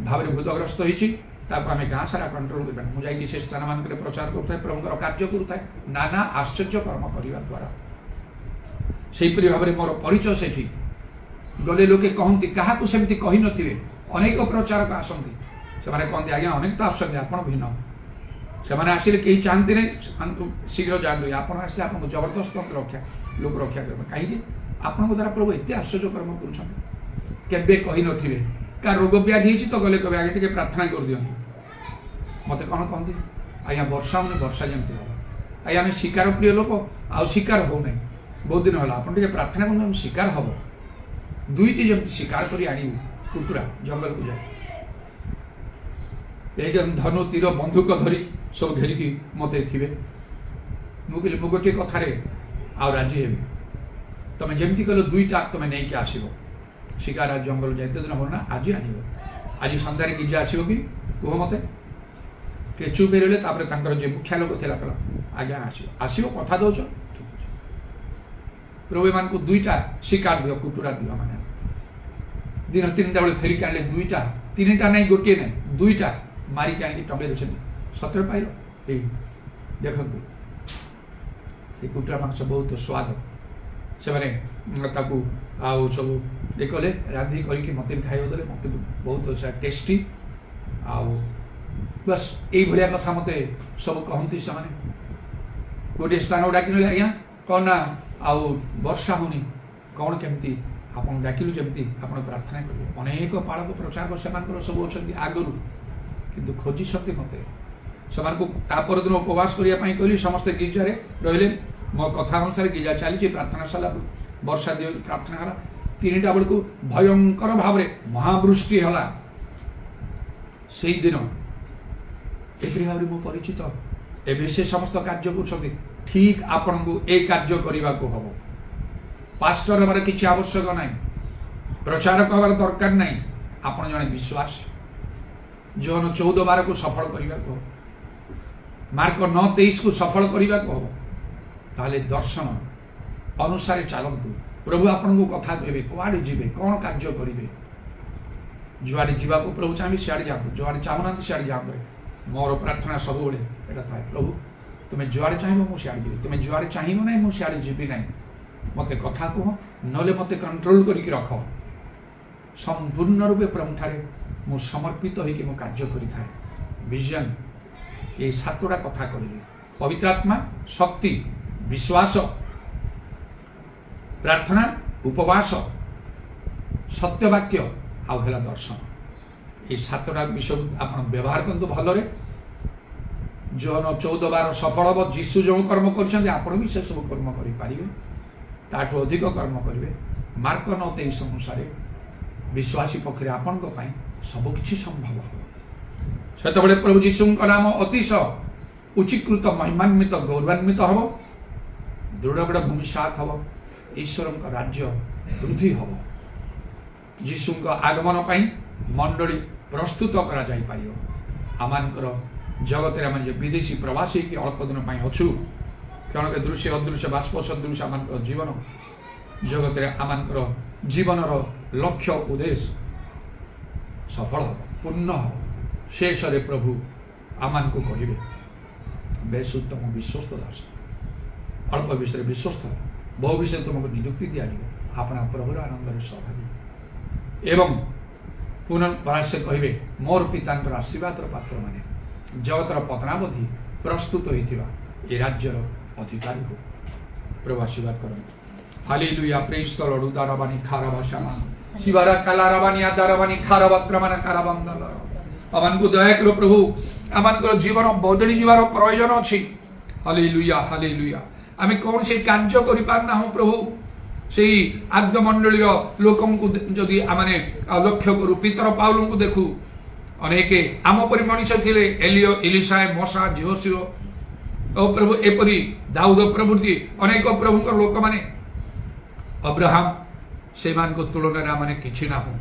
ଭାବରେ ଭୂତଗ୍ରସ୍ତ ହେଇଛି, ତାକୁ ଆମେ ଗାଁ ସାରା କଣ୍ଟ୍ରୋଲ କରିବା। ମୁଁ ଯାଇକି ସେ ସ୍ଥାନ ମାନଙ୍କରେ ପ୍ରଚାର କରୁଥାଏ, ପ୍ରଭୁଙ୍କର କାର୍ଯ୍ୟ କରୁଥାଏ ନାନା ଆଶ୍ଚର୍ଯ୍ୟ କର୍ମ କରିବା ଦ୍ୱାରା। ସେଇପରି ଭାବରେ ମୋର ପରିଚୟ ସେଠି ଗଲେ ଲୋକେ କହନ୍ତି, କାହାକୁ ସେମିତି କହିନଥିବେ, ଅନେକ ପ୍ରଚାରକ ଆସନ୍ତି, ସେମାନେ କହନ୍ତି ଆଜ୍ଞା ଅନେକ ତ ଆସୁଛନ୍ତି ଆପଣ ଭିନ୍ନ। ସେମାନେ ଆସିଲେ କେହି ଚାହାନ୍ତି ନାହିଁ ଶୀଘ୍ର ଯାଆନ୍ତୁ, ଆପଣ ଆସିଲେ ଆପଣଙ୍କୁ ଜବରଦସ୍ତ ଲୋକ ରକ୍ଷା କରିବେ। କାହିଁକି? ଆପଣଙ୍କ ଦ୍ୱାରା ପ୍ରଭୁ ଏତେ ଆଶ୍ଚର୍ଯ୍ୟ କର୍ମ କରୁଛନ୍ତି। କେବେ କହିନଥିବେ। କାହା ରୋଗ ବ୍ୟାଧି ହେଇଛି ତ ଗଲେ କହିବେ ଆଜ୍ଞା ଟିକେ ପ୍ରାର୍ଥନା କରିଦିଅନ୍ତୁ। ମତେ କଣ କହନ୍ତି, ଆଜ୍ଞା ବର୍ଷା ହଉନି, ବର୍ଷା ଯେମିତି ହବ। ଆଜ୍ଞା ଆମେ ଶିକାର ପ୍ରିୟ ଲୋକ, ଆଉ ଶିକାର ହଉନାହିଁ ବହୁତ ଦିନ ହେଲା, ଆପଣ ଟିକେ ପ୍ରାର୍ଥନା କରନ୍ତୁ ଶିକାର ହବ। 2ଟି ଯେମିତି ଶିକାର କରି ଆଣିବୁ କୁକୁଡ଼ା ଜଙ୍ଗଲକୁ ଯାଏ, ଏ ଧନୁ ତୀର ବନ୍ଧୁକ ଧରି ସବୁ ଘେରିକି ମତେ ଥିବେ। ମୁଁ କହିଲି ମୁଁ ଗୋଟିଏ କଥାରେ ଆଉ ରାଜି ହେବି, ତମେ ଯେମିତି କହିଲ 2ଟା ତମେ ନେଇକି ଆସିବ ଶିକାର ଜଙ୍ଗଲ ଯାଏ। ଏତେ ଦିନ ହବ ନା, ଆଜି ଆଣିବ। ଆଜି ସନ୍ଧ୍ୟାରେ ଗିର୍ଜା ଆସିବ କି କୁହ ମତେ। ଟିକେ ଚୁପ୍ ହେଇଗଲେ, ତାପରେ ତାଙ୍କର ଯେ ମୁଖ୍ୟ ଲୋକ ଥିଲା କହିଲା ଆଜ୍ଞା ଆସିବ କଥା ଦଉଛ ଠିକ ଅଛି। ପ୍ରଭୁ ଏମାନଙ୍କୁ 2ଟା ଶିକାର ଦିଅ, କୁକୁଡ଼ା ଦିଅ। ମାନେ ଦିନ 3ଟା ବେଳେ ଫେରିକି ଆଣିଲେ 2ଟା, 3ଟା ନାହିଁ ଗୋଟିଏ ନାହିଁ 2ଟା ମାରିକି ଆଣିକି ଟଙ୍ଗେଇ ଦେଉଛନ୍ତି। ସତରେ ପାଇଲ, ଏଇ ଦେଖନ୍ତୁ ସେ କୁକୁଡ଼ା ମାଂସ ବହୁତ ସ୍ୱାଦ। ସେମାନେ ତାକୁ ଆଉ ସବୁ କଲେ ରାନ୍ଧି କରିକି ମତେ ବି ଖାଇବାକୁ ଦେଲେ, ମତେ ବହୁତ ଟେଷ୍ଟି। ଆଉ ବାସ୍ ଏଇଭଳିଆ କଥା ମତେ ସବୁ କହନ୍ତି ସେମାନେ। ଗୋଟିଏ ସ୍ଥାନ ଡାକିନେଲେ ଆଜ୍ଞା କଣ ନା ଆଉ ବର୍ଷା ହଉନି, କଣ କେମିତି ଆପଣ ଡାକିଲୁ ଯେମିତି ଆପଣ ପ୍ରାର୍ଥନା କରିବେ। ଅନେକ ପାଳକ ପ୍ରଚାରକ ସେମାନଙ୍କର ସବୁ ଅଛନ୍ତି ଆଗରୁ, କିନ୍ତୁ ଖୋଜିଛନ୍ତି ମତେ। ସେମାନଙ୍କୁ ତା ପରଦିନ ଉପବାସ କରିବା ପାଇଁ କହିଲି, ସମସ୍ତେ ଗିର୍ଜାରେ ରହିଲେ। ମୋ କଥା ଅନୁସାରେ ଗିର୍ଜା ଚାଲିଛି, ପ୍ରାର୍ଥନା ସରିଲା, ବର୍ଷା ଦିଅ ପ୍ରାର୍ଥନା ହେଲା। 3ଟା ବେଳକୁ ଭୟଙ୍କର ଭାବରେ ମହାବୃଷ୍ଟି ହେଲା। ସେଇଦିନ ଏପରି ଭାବରେ ମୁଁ ପରିଚିତ। ଏବେ ସେ ସମସ୍ତ କାର୍ଯ୍ୟ କରୁଛନ୍ତି। ଠିକ ଆପଣଙ୍କୁ ଏ କାର୍ଯ୍ୟ କରିବାକୁ ହବ। ପାଷ୍ଟର ହେବାର କିଛି ଆବଶ୍ୟକ ନାହିଁ, ପ୍ରଚାରକ ହେବାର ଦରକାର ନାହିଁ। ଆପଣ ଜଣେ ବିଶ୍ୱାସ। ଜୋହନ 14:12କୁ ସଫଳ କରିବାକୁ ହବ, ମାର୍କ 9:23କୁ ସଫଳ କରିବାକୁ ହବ। ତାହେଲେ ଦର୍ଶନ ଅନୁସାରେ ଚାଲନ୍ତୁ। ପ୍ରଭୁ ଆପଣଙ୍କୁ କଥା କହିବେ, କୁଆଡେ ଯିବେ, କଣ କାର୍ଯ୍ୟ କରିବେ। ଯୁଆଡେ ଯିବାକୁ ପ୍ରଭୁ ଚାହିଁବେ ସିଆଡେ ଯାଆନ୍ତୁ, ଯୁଆଡେ ଚାହୁଁନାହାନ୍ତି ସିଆଡେ ଯାଆନ୍ତୁ। ମୋର ପ୍ରାର୍ଥନା ସବୁବେଳେ ଏଇଟା ଥାଏ, ପ୍ରଭୁ ତୁମେ ଯୁଆଡେ ଚାହିଁବ ମୁଁ ସିଆଡେ ଯିବି, ତୁମେ ଯୁଆଡେ ଚାହିଁବ ନାହିଁ ମୁଁ ସିଆଡେ ଯିବି ନାହିଁ। ମତେ କଥା କୁହ, ନହେଲେ ମତେ କଣ୍ଟ୍ରୋଲ କରିକି ରଖ। ସମ୍ପୂର୍ଣ୍ଣ ରୂପେ ପ୍ରଭୁଠାରେ ମୁଁ ସମର୍ପିତ ହେଇକି ମୁଁ କାର୍ଯ୍ୟ କରିଥାଏ। ଭିଜନ এই 7টা কথা କହିଲି, ପବିତ୍ର ଆତ୍ମା, ଶକ୍ତି, ବିଶ୍ୱାସ, ପ୍ରାର୍ଥନା, ଉପବାସ, ସତ୍ୟବାକ୍ୟ ଆଉ ହେଲା ଦର୍ଶନ। এই 7ଟା ବିଷୟ ଆପଣ ବ୍ୟବହାର କରନ୍ତୁ ଭଲରେ। ଜୋହନ 14:12 ସଫଳ ହେବ। ଯୀଶୁ ଯେଉଁ କର୍ମ କରିଛନ୍ତି ଆପଣ ବି ସେ ସବୁ କର୍ମ କରିପାରିବେ, ତାଠୁ ଅଧିକ କର୍ମ କରିବେ। ମାର୍କ 9:23 ଅନୁସାରେ ବିଶ୍ୱାସୀ ପକ୍ଷରେ ଆପଣଙ୍କ ପାଇଁ सबकिछि संभव हो सेतबेले प्रभु जीशुଙ୍କ नाम अतिशय उच्चीकृत महिमान्वित गौरवान्वित हम दृढ़ भूमिसात हम ईश्वरଙ୍କ राज्य वृद्धि हम जीशुଙ୍କ आगमन पाई मंडली प्रस्तुत करा जाई पारियो आमानकर जगत रे जे विदेशी प्रवासी के अल्प दिन पाई अछु कारण के दृश्य अदृश्य बाष्प सदृश आमानकर जीवन जगत रे आमानकर जीवनर लक्ष्य उद्देश्य सफल हो पूर्ण हो शेष रे प्रभु आमान को कहिबे बेस उत्तम विश्वस्त दास अल्प विषय विश्वस्त बहु विषय तुमको नियुक्ति दिया अपना प्रभुर आनंद सहभागी एवं पुनः से कहिबे मोर पितांकर आशीर्वाद पात्र माने जगतर पतनावधि प्रस्तुत होइथिबा ए राज्यर अधिकारी हो प्रभु आशीर्वाद करो हालेलुया प्रेज द लॉर्ड उदारबानी खारभाषामा शिवारा कालारबानी आदारबानी खारवक्रमना कारबंदल अमान को दया करो प्रभु आमान को जीवन बदली जीवार प्रयोजन अछि हालेलुया हालेलुया आमे कोन से कार्य करि पारना हो प्रभु से आद्य मंडली लोकम को जदि आमाने लक्ष्य करू पितर पाउल को देखू अनेके आम परि मनुष्य थिले एलियो इलिशा मोसा जिहोसियो ओ प्रभु एपरि दाऊद प्रभृति अनेक प्रभु लोक माने अब्राहम से मान को तुलना माने किछि ना हो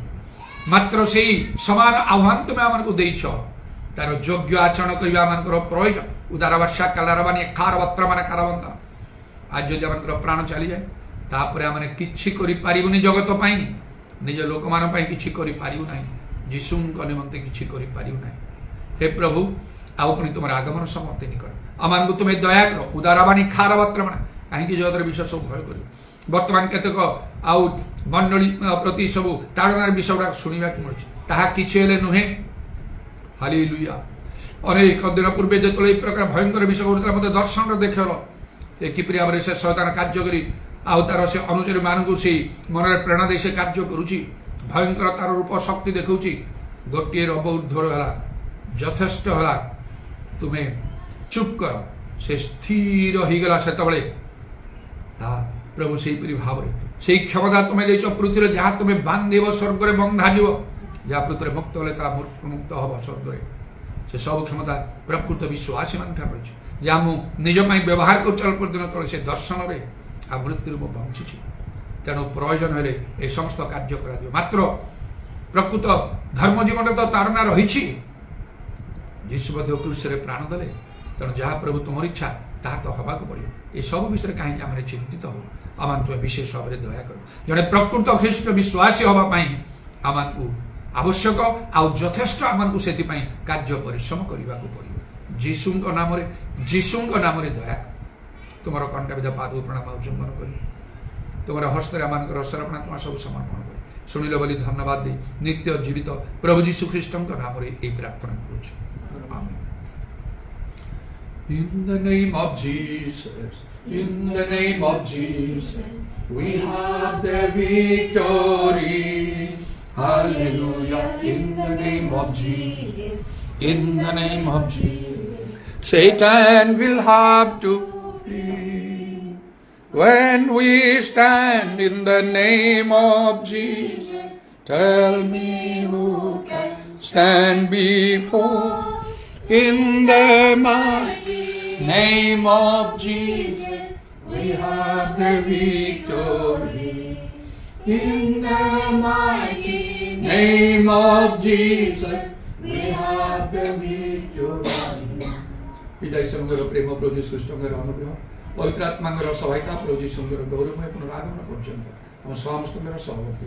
मात्र से समान आह्वान तुम आम को देछ तार योग्य आचरण करिबा मानकर प्रयोजन उदारवर्षा कालारबानी खार वस्त्र माने कारबंद आज जो आम प्राण चली जाए तापरे आम किछि करि पारिबुनी जगत पाई निज लोक मान पाई किछि करि पारिबु नाही जीशुଙ୍କ निमंते किछि करि पारिबु नाही हे प्रभु आउ पुनी तुम आगमन समाप्ति निकट आमान को तुम्हें दया करो उदारबानी खार वस्त्र माने काहेकि जगतर विश्वास भय करियो वर्तमान केतक आउ मंडली प्रति सब ताड़नार विषय शुणा मिलूँ ताहा किछि हेले नुहे हालेलुया अनेक दिन पूर्वे जो प्रकार भयंकर विषय होता मत दर्शन देखल किपरि भाव से शैतान कार्य करी आउ तार से अनुचरी मानक से मन में प्रेरणा दे से कार्य करुच्ची भयंकर तार रूप शक्ति देखुची गोटे रब ऊर्ध्वर है यथेष्ट है तुम्हें चुप कर से स्थिर हो गला से प्रभु से भाव से क्षमता तुम्हें देच पृथ्वी जहाँ तुम्हें बांधव स्वर्ग में बंधा जहाँ पृथ्वी मुक्त हेले मुक्त हम स्वर्ग से सब क्षमता प्रकृत विश्वासी मान रही जहाँ मु निज व्यवहार कर चल दिन तले से दर्शन में आ मृत्यु बंची तेणु प्रयोजन हेले ए समस्त कार्य कर मात्र प्रकृत धर्म जीवन तो ताड़ना रही जीशु क्रूस प्राण देले तेणु जहाँ प्रभु तुम इच्छा ताहा तो हवा को पड़ो ये सब विषय कहीं आम चिंतित हो आम तुम विशेष भाव में दया कर जड़े प्रकृत ख्रीष्ट विश्वासी हाँपाई आम को आवश्यक आउ यथेष्ट आम को से कार्य परिश्रम करने को पड़ो जीशुଙ୍କ नाम दया तुम कंटा विधा पाद प्रणाम चुंबन कर तुम हस्त आम सरपणा तुम सब समर्पण कर शुणिल बोली धन्यवाद दे नित्य जीवित प्रभु जीशु ख्रीष्ट नाम प्रार्थना करुँ आमेन। In the name of Jesus, in the name of Jesus, we have the victory. Hallelujah. In the name of Jesus, in the name of Jesus, Satan will have to flee. When we stand in the name of Jesus, tell me who can stand before. In the mighty name of Jesus, we have the victory. In the mighty name of Jesus, we have the victory. पिता ईश्वर प्रेम प्रभु श्रेष्ठर अनुग्रह पवित्र आत्मा सहायता प्रभु जीशुर गौरवमय पुनरागमन पर्यंत हम समस्त सहमति